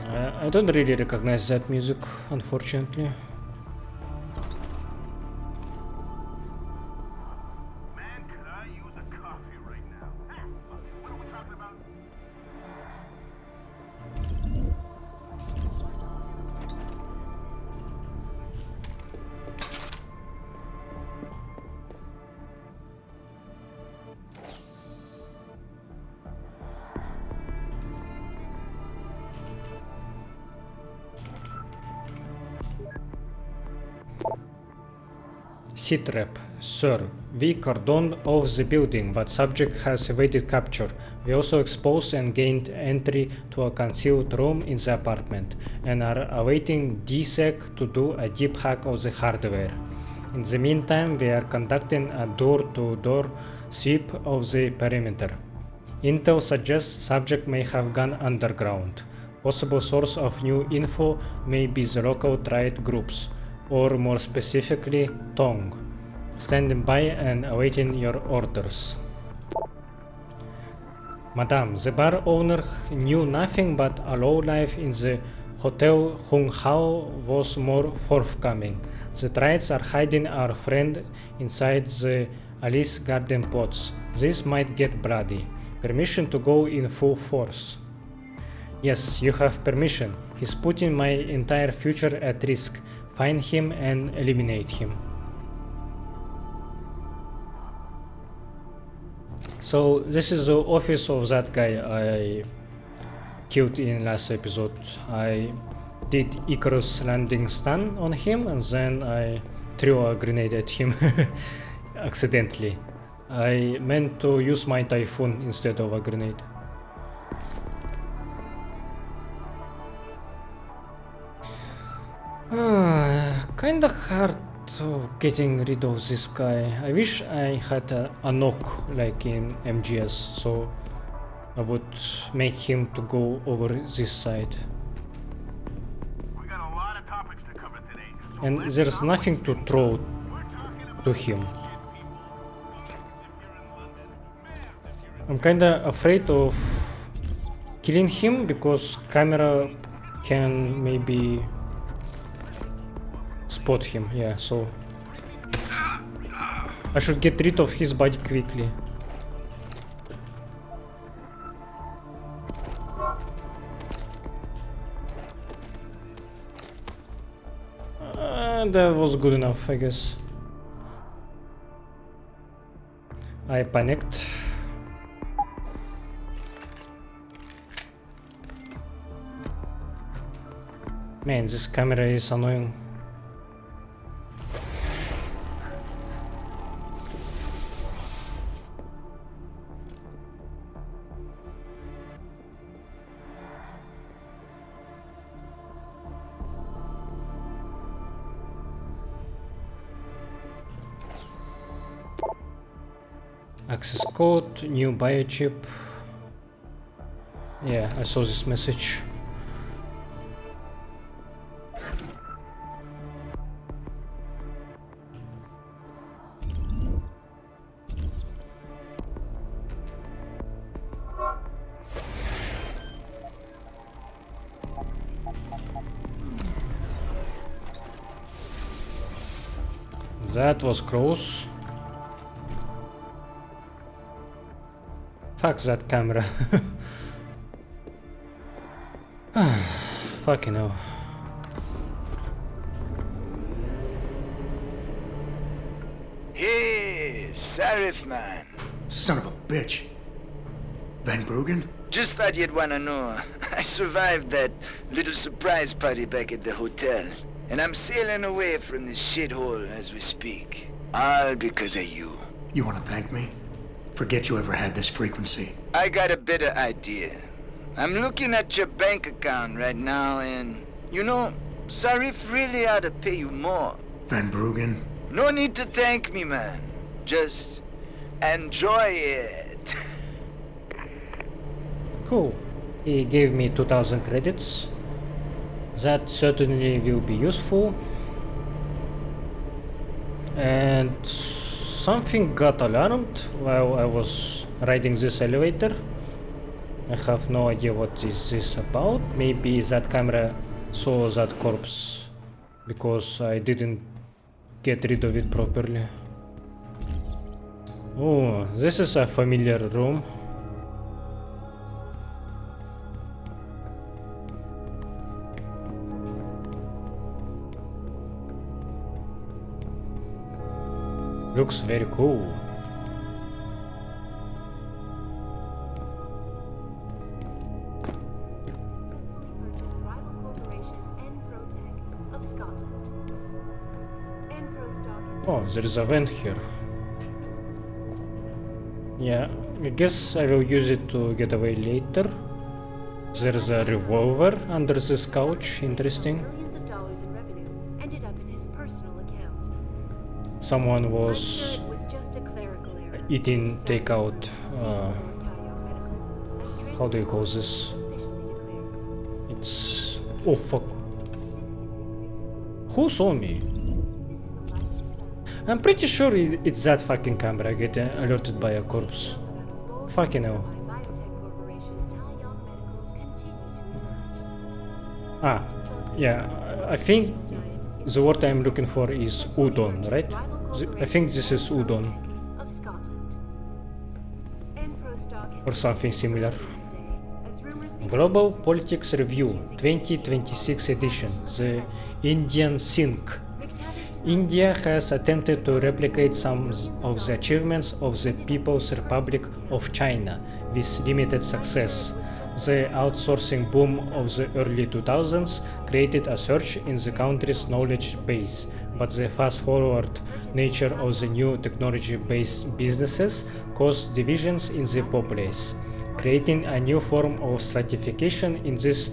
S1: I don't really recognize that music, unfortunately. Sitrep, sir, we cordoned off the building, but subject has evaded capture. We also exposed and gained entry to a concealed room in the apartment, and are awaiting DSEC to do a deep hack of the hardware. In the meantime, we are conducting a door-to-door sweep of the perimeter. Intel suggests subject may have gone underground. Possible source of new info may be the local triad groups, or more specifically, Tong. Standing by and awaiting your orders. Madame, the bar owner knew nothing but a lowlife in the Hotel Hung Hao was more forthcoming. The triads are hiding our friend inside the Alice Garden pots. This might get bloody. Permission to go in full force. Yes, you have permission. He's putting my entire future at risk. Find him and eliminate him. So this is the office of that guy I killed in last episode. I did Icarus landing stun on him and then I threw a grenade at him accidentally. I meant to use my Typhoon instead of a grenade. Kinda hard of getting rid of this guy. I wish I had a knock like in MGS, so I would make him to go over this side. And there's nothing to throw to him. I'm kinda afraid of killing him because camera can maybe spot him, yeah, so I should get rid of his body quickly. That was good enough, I guess. I panicked. Man, this camera is annoying. Access code, new biochip. Yeah, I saw this message. That was close. Fuck that camera. Fucking hell.
S19: Hey, Sarif man.
S4: Son of a bitch. Van Bruggen?
S19: Just thought you'd wanna know. I survived that little surprise party back at the hotel. And I'm sailing away from this shithole as we speak. All because of you.
S4: You want to thank me? Forget you ever had this frequency.
S19: I got a better idea. I'm looking at your bank account right now and, you know, Sarif really ought to pay you more.
S4: Van Bruggen?
S19: No need to thank me, man. Just enjoy it.
S1: Cool. He gave me 2000 credits. That certainly will be useful. And something got alarmed while I was riding this elevator. I have no idea what is this about. Maybe that camera saw that corpse because I didn't get rid of it properly. Oh, this is a familiar room. Looks very cool. Oh, there is a vent here. Yeah, I guess I will use it to get away later. There is a revolver under this couch. Interesting. Someone was eating takeout. How do you call this? It's... oh fuck. Who saw me? I'm pretty sure it's that fucking camera. I get alerted by a corpse. Fucking hell. Ah, yeah. I think the word I'm looking for is udon, right? I think this is udon. Or something similar. Global Politics Review 2026 edition. The Indian Sink. India has attempted to replicate some of the achievements of the People's Republic of China with limited success. The outsourcing boom of the early 2000s created a surge in the country's knowledge base, but the fast-forward nature of the new technology-based businesses caused divisions in the populace, creating a new form of stratification in this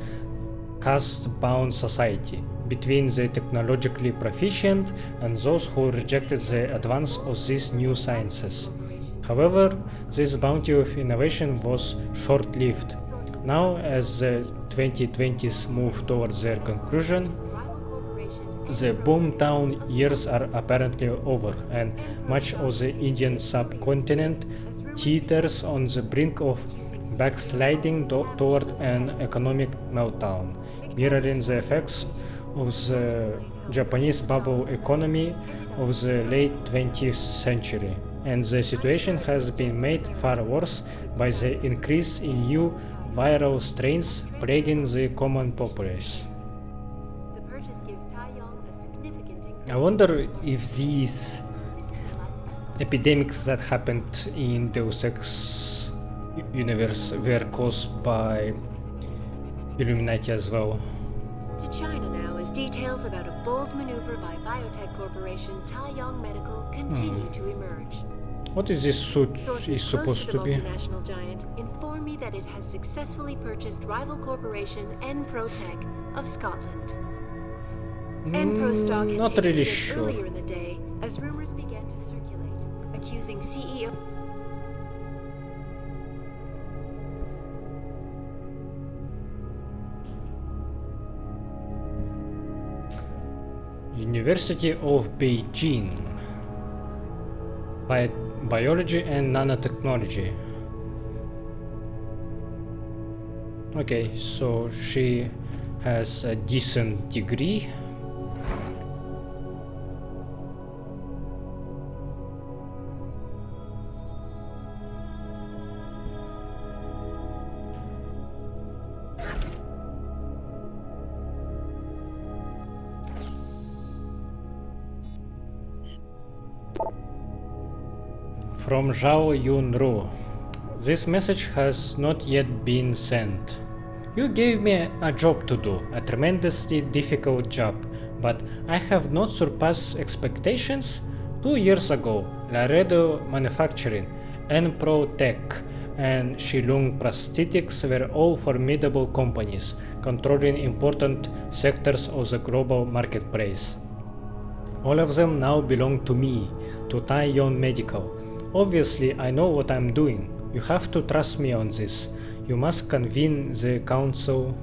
S1: caste-bound society between the technologically proficient and those who rejected the advance of these new sciences. However, this bounty of innovation was short-lived. Now, as the 2020s move towards their conclusion, the boomtown years are apparently over, and much of the Indian subcontinent teeters on the brink of backsliding toward an economic meltdown, mirroring the effects of the Japanese bubble economy of the late 20th century. And the situation has been made far worse by the increase in new viral strains plaguing the common populace. I wonder if these epidemics that happened in Deus Ex universe were caused by Illuminati as well.
S13: To China now as details about a bold maneuver by biotech corporation Taiyong Medical continue to emerge.
S1: What is this suit is supposed to be?
S13: Multinational giant inform me that it has successfully purchased rival corporation Enprotech of Scotland. Enpro stock had
S1: Not
S13: taken
S1: really
S13: a dip
S1: sure.
S13: earlier in the day as rumors began to circulate, accusing CEO
S1: University of Beijing. Biology and nanotechnology. Okay, so she has a decent degree. From Zhao Yunru. This message has not yet been sent. You gave me a job to do, a tremendously difficult job, but I have not surpassed expectations. 2 years ago, Laredo Manufacturing, Enpro Tech, and Shilung Prosthetics were all formidable companies, controlling important sectors of the global marketplace. All of them now belong to me, to Tai Yong Medical. Obviously, I know what I'm doing. You have to trust me on this. You must convene the council.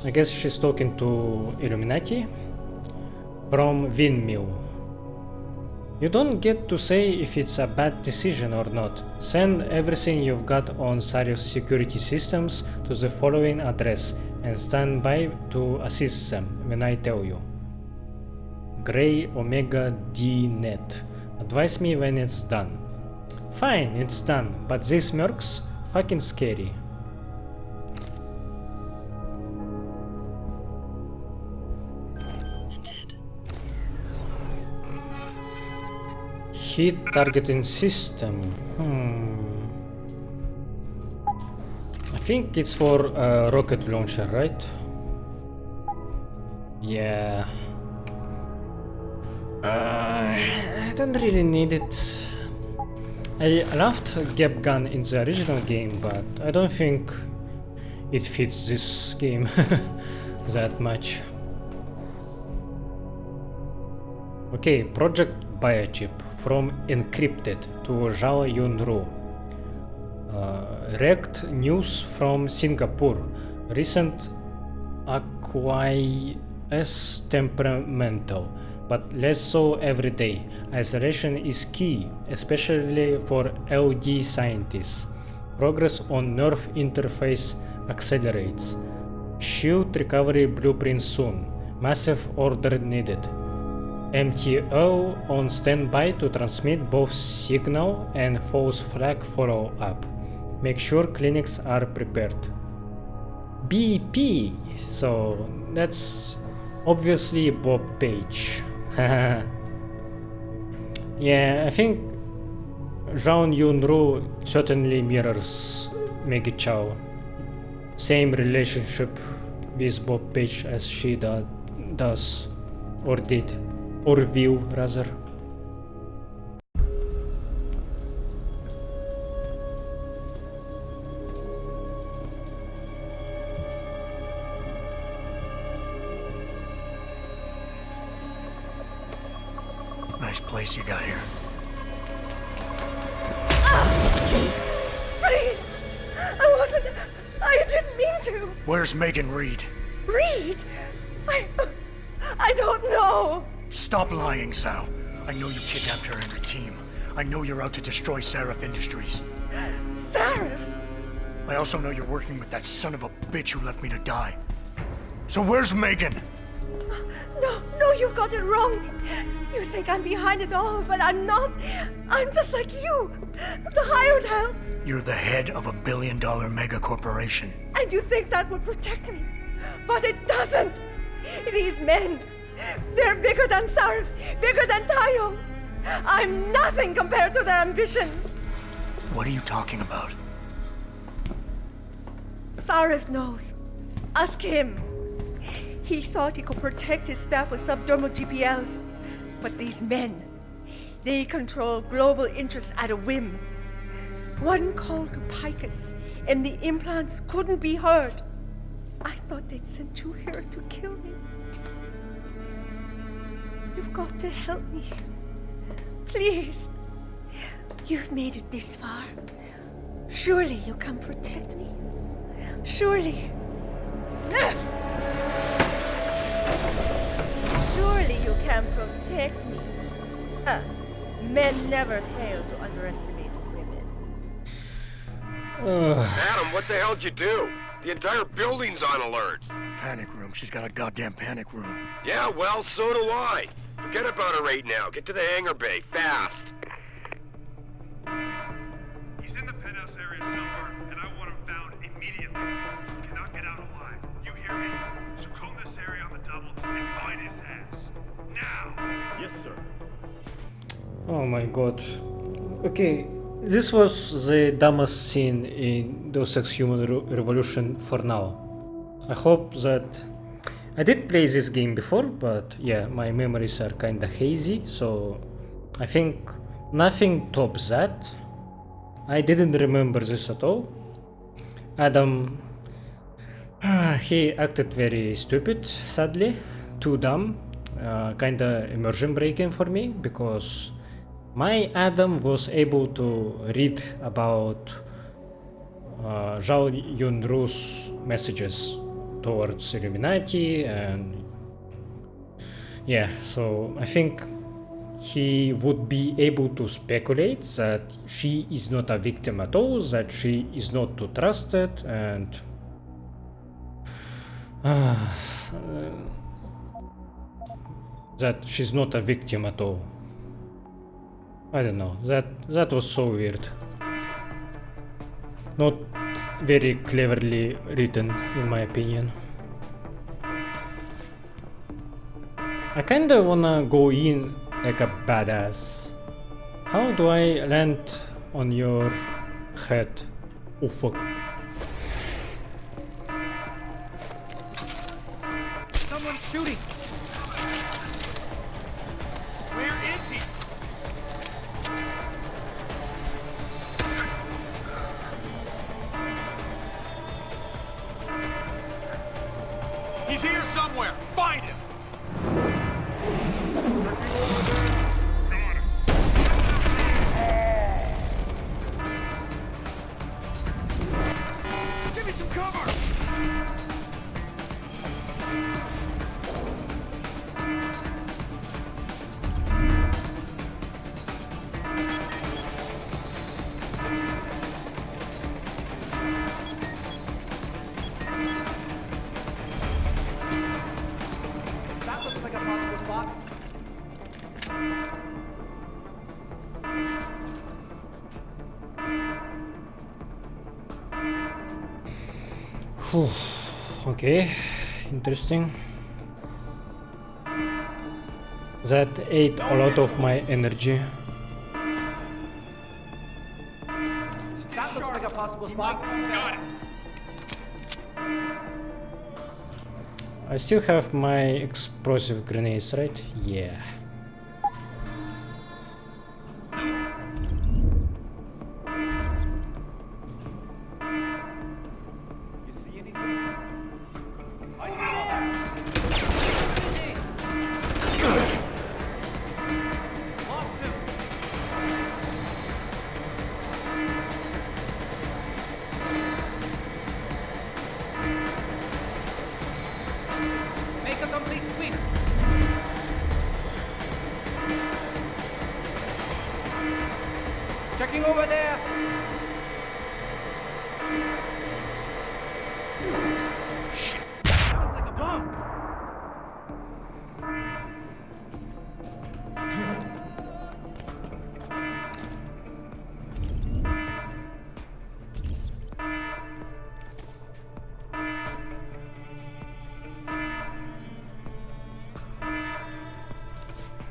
S1: I guess she's talking to Illuminati. From Windmill. You don't get to say if it's a bad decision or not. Send everything you've got on Sarif's security systems to the following address and stand by to assist them when I tell you. Grey Omega D Net. Advise me when it's done. Fine, it's done, but these mercs, fucking scary. Heat targeting system. I think it's for a rocket launcher, right? Yeah. I don't really need it. I loved Gap Gun in the original game, but I don't think it fits this game that much. Okay, Project Biochip from Encrypted to Zhao Yunru. Rect news from Singapore. Recent acquiesce temperamental, but less so every day. Isolation is key, especially for LD scientists. Progress on nerve interface accelerates. Shield recovery blueprint soon. Massive order needed. MTO on standby to transmit both signal and false flag follow-up. Make sure clinics are prepared. BP, so that's obviously Bob Page. Yeah, I think Zhao Yunru certainly mirrors Maggie Chow. Same relationship with Bob Page as she does, or did, or will rather.
S4: Nice place you got here.
S16: Please! I didn't mean to!
S4: Where's Megan Reed?
S16: Reed? I don't know!
S4: Stop lying, Sal. I know you kidnapped her and her team. I know you're out to destroy Sarif Industries.
S16: Sarif?
S4: I also know you're working with that son of a bitch who left me to die. So where's Megan?
S16: No, you got it wrong. You think I'm behind it all, but I'm not. I'm just like you. The hired help.
S4: You're the head of a billion-dollar mega corporation.
S16: And you think that would protect me. But it doesn't. These men, they're bigger than Sarif, bigger than Tayo. I'm nothing compared to their ambitions.
S4: What are you talking about?
S16: Sarif knows. Ask him. He thought he could protect his staff with subdermal GPLs. But these men, they control global interests at a whim. One call to Picus, and the implants couldn't be heard. I thought they'd sent you here to kill me. You've got to help me. Please. You've made it this far. Surely you can protect me. Surely. Surely you can protect me. Huh. Men never fail to underestimate women.
S18: Adam, what the hell'd you do? The entire building's on alert.
S4: Panic room. She's got a goddamn panic room.
S18: Yeah, well, so do I. Forget about her right now. Get to the hangar bay, fast.
S10: He's in the penthouse area somewhere, and I want him found immediately. He cannot get out alive. You hear me? So comb this area on the double and find his ass. Now!
S15: Yes, sir.
S1: Oh my god. Okay, this was the dumbest scene in Deus Ex Human Revolution for now. I hope that... I did play this game before, but yeah, my memories are kinda hazy, so I think nothing tops that. I didn't remember this at all. Adam... he acted very stupid, sadly. Too dumb. Kinda immersion breaking for me, because my Adam was able to read about Zhao Yunru's messages towards Illuminati, and yeah, so I think he would be able to speculate that she is not a victim at all, that she is not to trusted, and that she's not a victim at all. I don't know, that was so weird. Not very cleverly written, in my opinion. I kinda wanna go in like a badass. How do I land on your head? Oh fuck.
S15: Someone's shooting. Where is he? He's here somewhere. Find him. Give me some cover. That looks like a possible spot.
S1: Whew. Okay, interesting. That ate a lot of my energy.
S15: That looks like a possible spot. Got it.
S1: I still have my explosive grenades, right? Yeah.
S15: You see anything? Lost him. Make a complete sweep. Checking over there. Shit. Sounds like a bomb.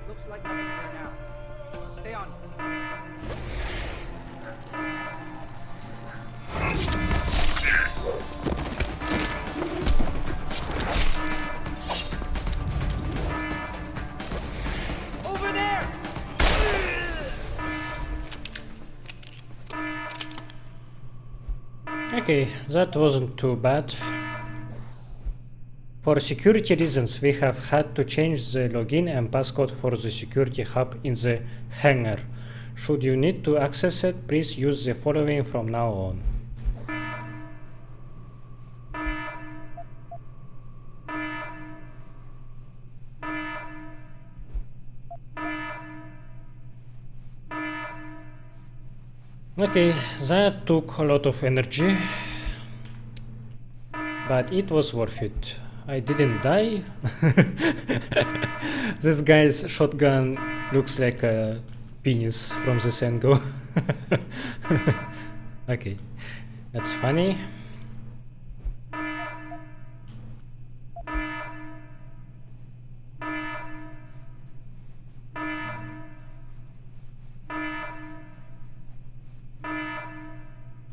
S15: Looks like nothing right now. Stay on. Over there!
S1: Okay, that wasn't too bad. For security reasons, we have had to change the login and passcode for the security hub in the hangar. Should you need to access it, please use the following from now on. Okay, that took a lot of energy, but it was worth it. I didn't die. This guy's shotgun looks like a penis from this angle. Okay, that's funny.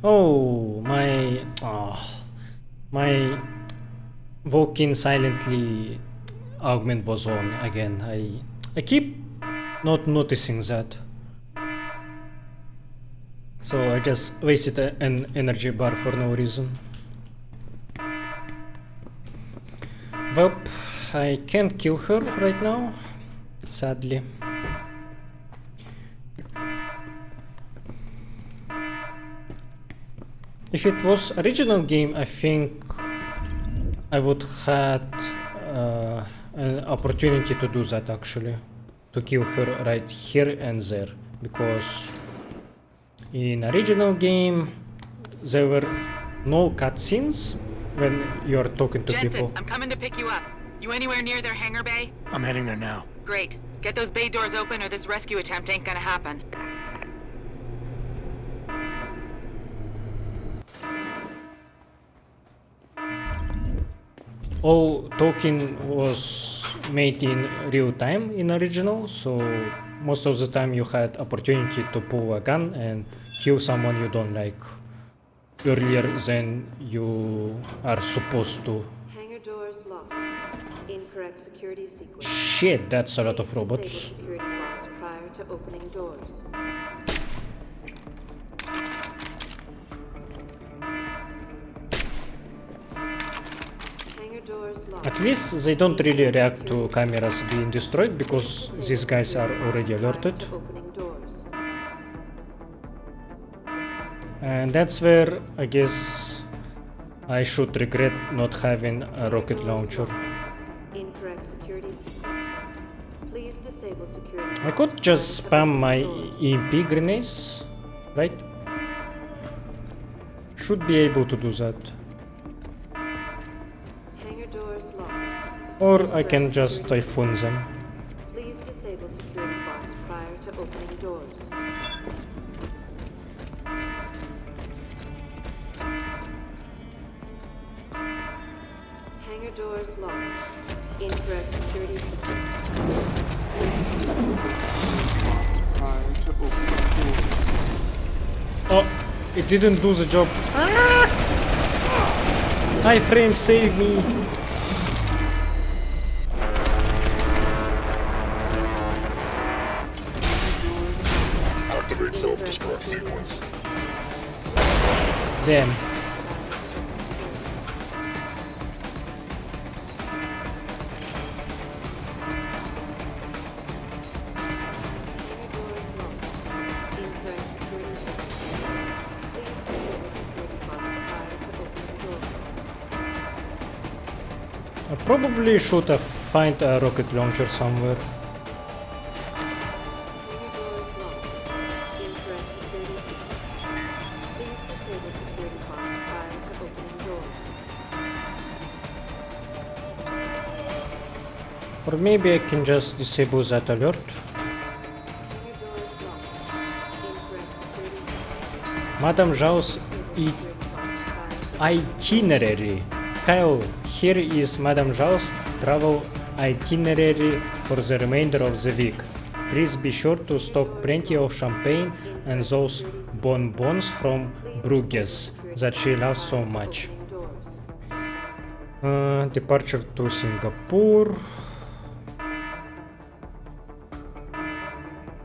S1: Oh, my walking silently augment was on again. I keep not noticing that. So I just wasted an energy bar for no reason. Well, I can't kill her right now, sadly. If it was original game, I think I would had an opportunity to do that actually, to kill her right here and there, because in original game there were no cutscenes when you're talking to
S20: Jensen,
S1: people.
S20: I'm coming to pick you up. You anywhere near their hangar bay?
S4: I'm heading there now.
S20: Great. Get those bay doors open or this rescue attempt ain't gonna happen.
S1: All talking was made in real time in original, so most of the time you had opportunity to pull a gun and kill someone you don't like earlier than you are supposed to.
S13: Hangar doors locked. Incorrect security sequence.
S1: Shit, that's a lot of robots.
S13: Security bots prior to opening doors. Hangar doors locked.
S1: At least they don't really react to cameras being destroyed because these guys are already alerted.
S13: Opening doors.
S1: And that's where I guess I should regret not having a rocket launcher.
S13: Incorrect security sequence. Please disable security.
S1: I could just spam my EMP grenades, right? Should be able to do that.
S13: Hangar doors locked.
S1: Or I can just typhoon them.
S13: Please disable security bots prior to opening doors. Hangar doors locked. Incorrect security sequence.
S1: Oh, it didn't do the job. Hi frame, save me.
S21: Activate self-destruct sequence.
S1: Damn. I probably should have found a rocket launcher somewhere. Or maybe I can just disable that alert. Madame Zhao's itinerary. Kyle, here is Madame Zhao's travel itinerary for the remainder of the week. Please be sure to stock plenty of champagne and those bonbons from Bruges that she loves so much. Departure to Singapore.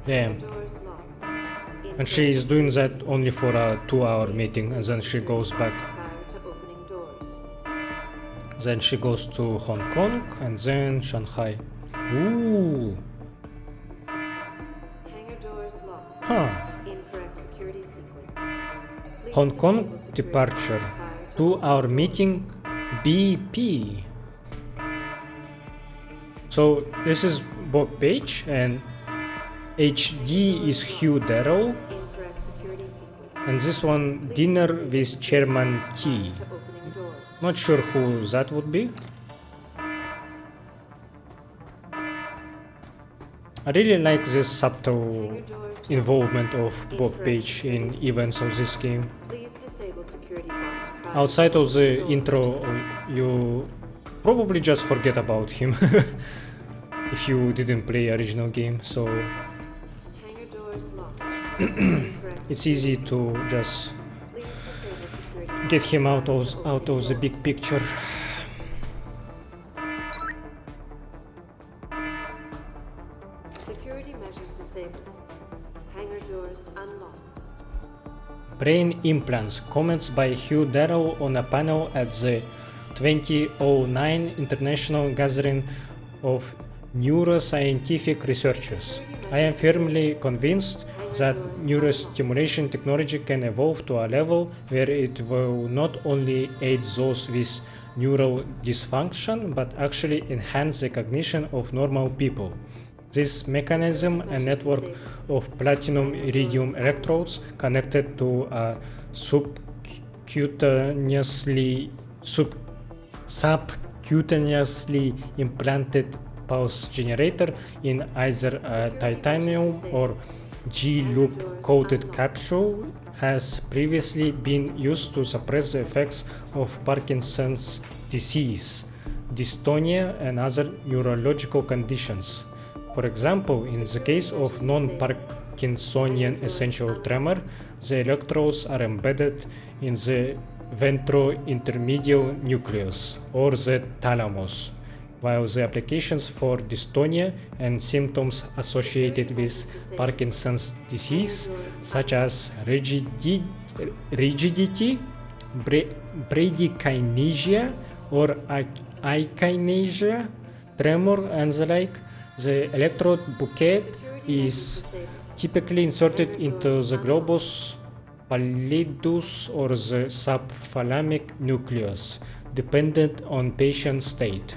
S1: Damn. And she is doing that only for a 2-hour meeting and then she goes back. Then she goes to Hong Kong and then Shanghai. Ooh. Huh. Hong Kong departure. 2-hour meeting BP. So this is Bob Page and HD is Hugh Darrow. And this one, Dinner with Chairman T. Not sure who that would be. I really like this subtle involvement of Bob Page in events of this game. Outside of the intro, you probably just forget about him if you didn't play original game, so it's easy to just get him out of the big picture.
S13: Security measures disabled. Hangar doors unlocked.
S1: Brain implants. Comments by Hugh Darrow on a panel at the 2009 International Gathering of Neuroscientific Researchers. I am firmly convinced that neurostimulation technology can evolve to a level where it will not only aid those with neural dysfunction, but actually enhance the cognition of normal people. This mechanism, a network of platinum iridium electrodes connected to a subcutaneously implanted pulse generator in either a titanium or G-loop coated capsule, has previously been used to suppress the effects of Parkinson's disease, dystonia, and other neurological conditions. For example, in the case of non-Parkinsonian essential tremor, the electrodes are embedded in the ventrointermediate nucleus, or the thalamus, while the applications for dystonia and symptoms associated with Parkinson's disease, such as rigidity, bradykinesia, or akinesia, tremor, and the like, the electrode bouquet is typically inserted into the globus pallidus or the subthalamic nucleus, dependent on patient state.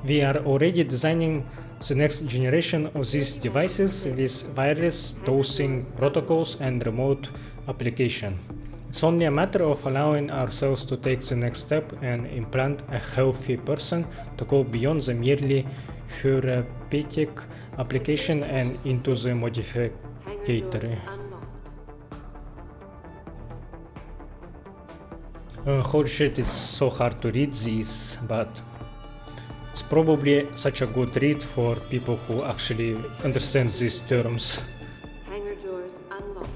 S1: We are already designing the next generation of these devices with wireless dosing protocols and remote application. It's only a matter of allowing ourselves to take the next step and implant a healthy person to go beyond the merely therapeutic application and into the modificatory. Holy shit, it's so hard to read these, but it's probably such a good read for people who actually understand these terms.
S13: Hangar doors unlocked.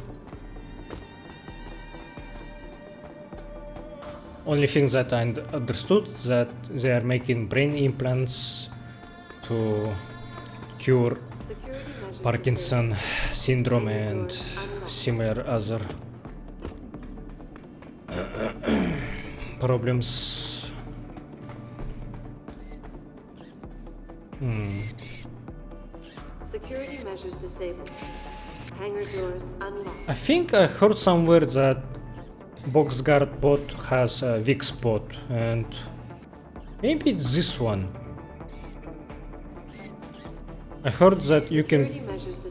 S1: Only thing that I understood that they are making brain implants to cure Parkinson syndrome and similar other problems.
S13: Security measures disabled. Hangar doors unlocked.
S1: I think I heard somewhere that Boxguard bot has a weak spot, and maybe it's this one. I heard that you can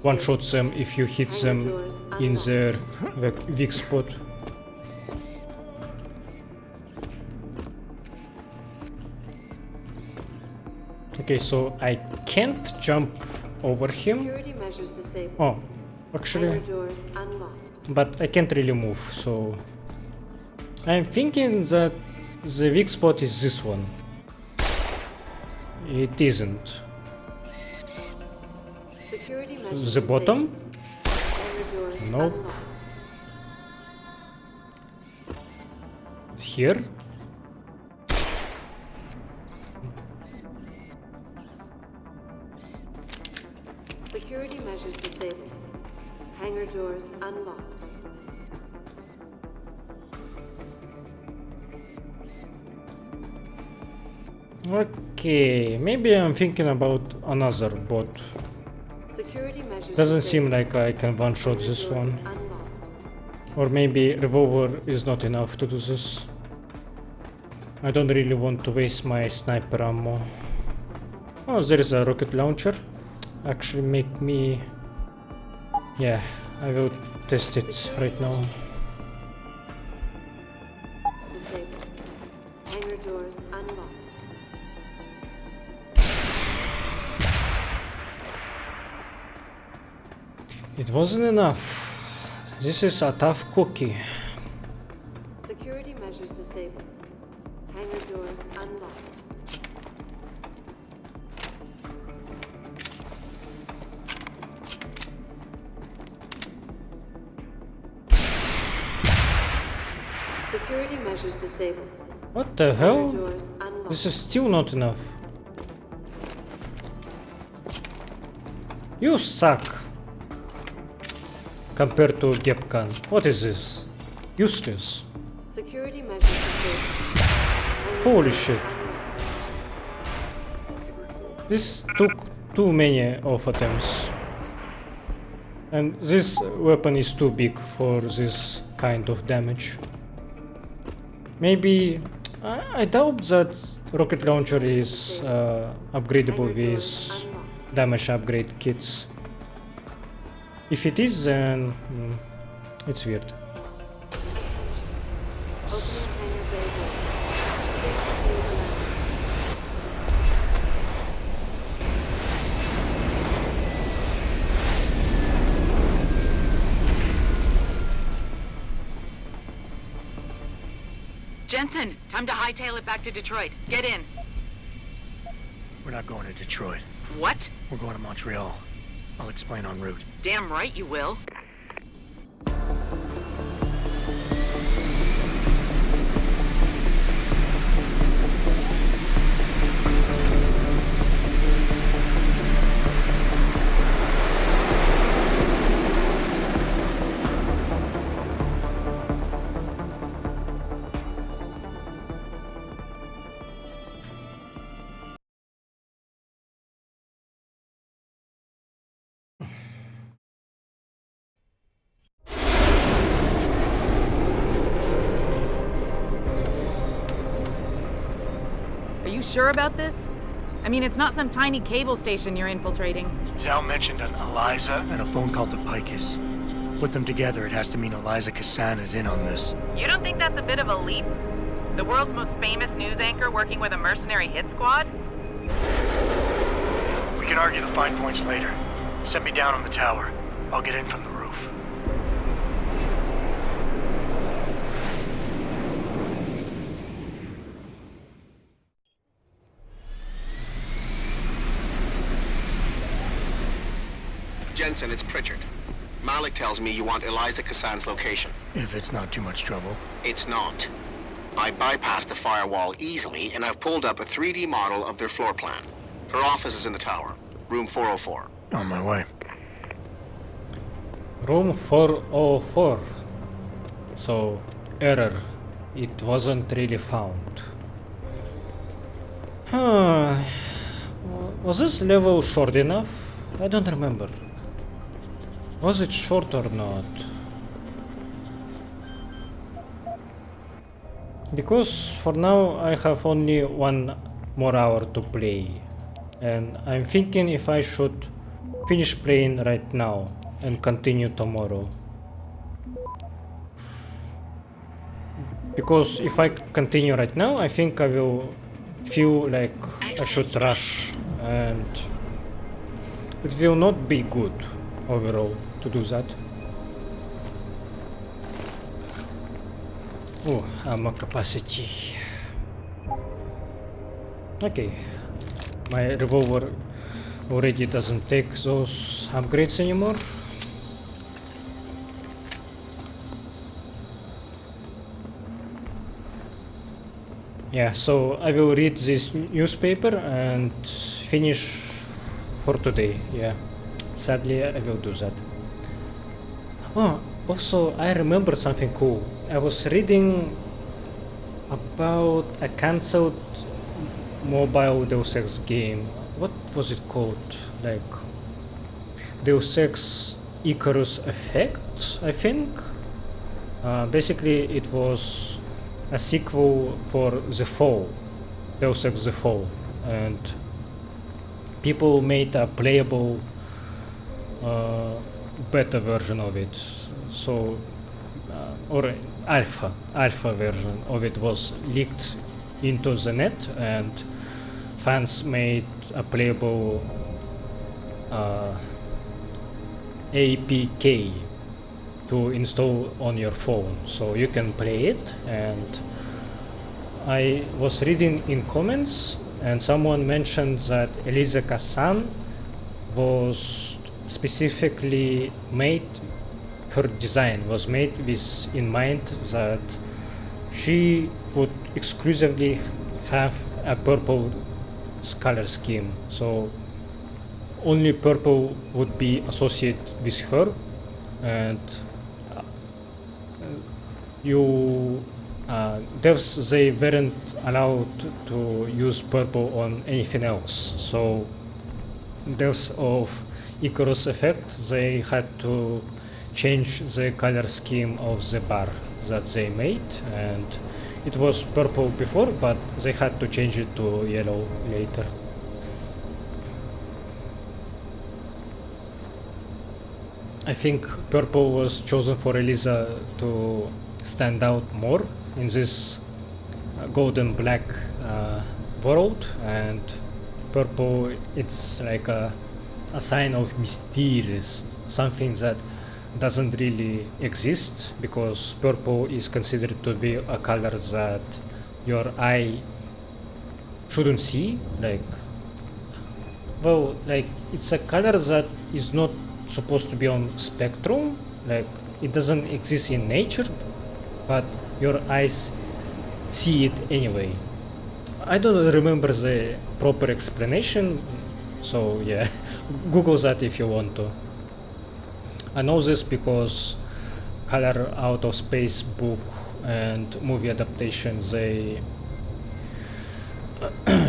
S1: one-shot them if you hit them in their weak spot. Okay, so I can't jump over him. Oh, actually, but I can't really move, so I'm thinking that the weak spot is this one. It isn't. The bottom? Nope. Here?
S13: Security measures disabled. Hangar doors unlocked.
S1: Okay, maybe I'm thinking about another bot. Doesn't seem like I can one-shot this one. Or maybe revolver is not enough to do this. I don't really want to waste my sniper ammo. Oh, there is a rocket launcher. Actually make me... Yeah, I will test it right now.
S13: Disabled. Hangar doors unlocked.
S1: It wasn't enough. This is a tough cookie.
S13: Security measures disabled. Hangar doors unlocked. Security measures disabled.
S1: What the hell?
S13: Hangar doors unlocked.
S1: This is still not enough. You suck. Compared to Gepkan. What is this? Useless.
S13: Security measures disabled.
S1: Holy shit. This took too many of attempts. And this weapon is too big for this kind of damage. Maybe... I doubt that rocket launcher is upgradable with damage upgrade kits. If it is, then it's weird.
S20: Jensen, time to hightail it back to Detroit. Get in.
S4: We're not going to Detroit.
S20: What?
S4: We're going to Montreal. I'll explain en route.
S20: Damn right you will. Are you sure about this? I mean, it's not some tiny cable station you're infiltrating.
S4: Zal mentioned an Eliza and a phone call to Picus. Put them together, it has to mean Eliza Kassan is in on this.
S20: You don't think that's a bit of a leap? The world's most famous news anchor working with a mercenary hit squad?
S4: We can argue the fine points later. Set me down on the tower. I'll get in from the roof.
S11: Jensen, it's Pritchard. Malik tells me you want Eliza Kassan's location.
S4: If it's not too much trouble.
S11: It's not. I bypassed the firewall easily, and I've pulled up a 3D model of their floor plan. Her office is in the tower, room 404.
S4: On my way.
S1: Room 404. So, error. It wasn't really found. Huh. Was this level short enough? I don't remember. Was it short or not? Because for now I have only 1 more hour to play. And I'm thinking if I should finish playing right now and continue tomorrow. Because if I continue right now, I think I will feel like I should rush, and it will not be good overall to do that. Oh, ammo capacity. Okay, my revolver already doesn't take those upgrades anymore. Yeah, so I will read this newspaper and finish for today. Yeah, sadly I will do that. Oh, also I remember something cool. I was reading about a cancelled mobile Deus Ex game. What was it called? Like Deus Ex Icarus Effect, I think? Basically it was a sequel for The Fall, Deus Ex The Fall, and people made a playable beta version of it. So, or alpha version of it was leaked into the net, and fans made a playable APK to install on your phone, so you can play it. And I was reading in comments, and someone mentioned that Elisa Kassan was specifically made, her design was made with in mind that she would exclusively have a purple color scheme, so only purple would be associated with her, and devs, they weren't allowed to use purple on anything else. So devs of Icarus Effect, they had to change the color scheme of the bar that they made, and it was purple before, but they had to change it to yellow later. I think purple was chosen for Elisa to stand out more in this golden black world, and purple, it's like a sign of mysterious, something that doesn't really exist, because purple is considered to be a color that your eye shouldn't see. Like, well, like, it's a color that is not supposed to be on spectrum, like it doesn't exist in nature, but your eyes see it anyway. I don't remember the proper explanation, so yeah, Google that if you want to. I know this because Color Out of Space book and movie adaptations, they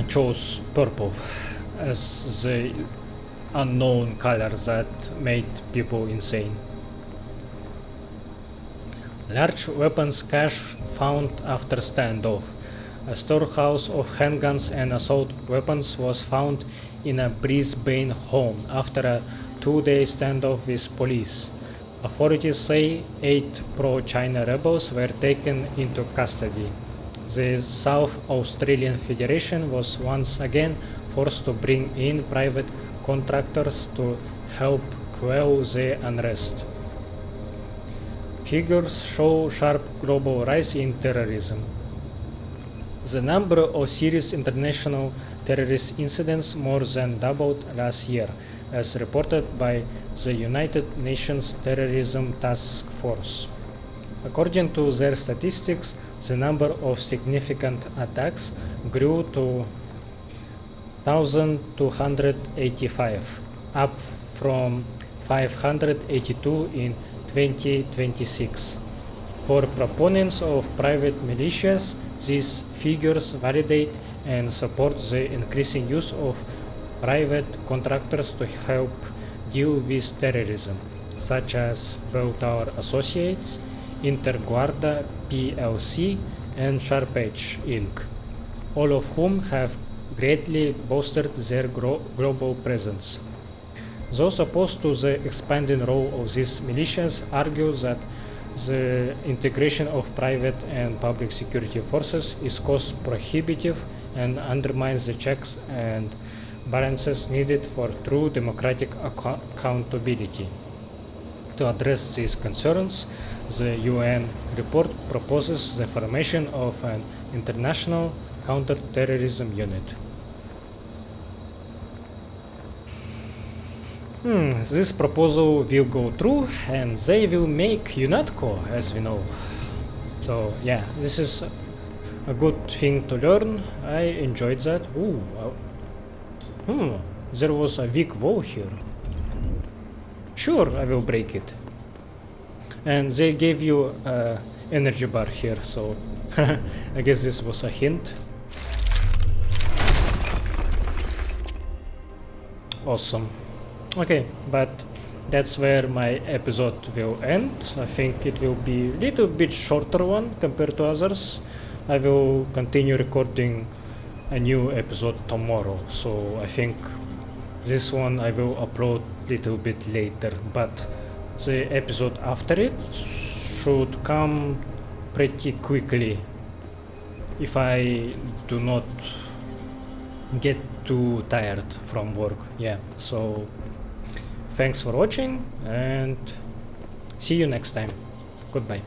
S1: chose purple as the unknown color that made people insane. Large weapons cache found after standoff. A storehouse of handguns and assault weapons was found in a Brisbane home after a 2-day standoff with police. Authorities say 8 pro-China rebels were taken into custody. The South Australian Federation was once again forced to bring in private contractors to help quell the unrest. Figures show sharp global rise in terrorism. The number of serious international terrorist incidents more than doubled last year, as reported by the United Nations Terrorism Task Force. According to their statistics, the number of significant attacks grew to 1,285, up from 582 in 2026. For proponents of private militias, these figures validate and support the increasing use of private contractors to help deal with terrorism, such as Bell Tower Associates, Interguarda plc, and Sharpedge Inc., all of whom have greatly bolstered their global presence. Those opposed to the expanding role of these militias argue that the integration of private and public security forces is cost prohibitive and undermines the checks and balances needed for true democratic accountability. To address these concerns, the UN report proposes the formation of an international counter-terrorism unit. This proposal will go through, and they will make UNATCO, as we know. So yeah, this is a good thing to learn. I enjoyed that. There was a weak wall here. Sure, I will break it. And they gave you an energy bar here, so I guess this was a hint. Awesome. Okay, but that's where my episode will end. I think it will be a little bit shorter one compared to others. I will continue recording a new episode tomorrow, so I think this one I will upload a little bit later, but the episode after it should come pretty quickly if I do not get too tired from work. Yeah, so thanks for watching and see you next time. Goodbye.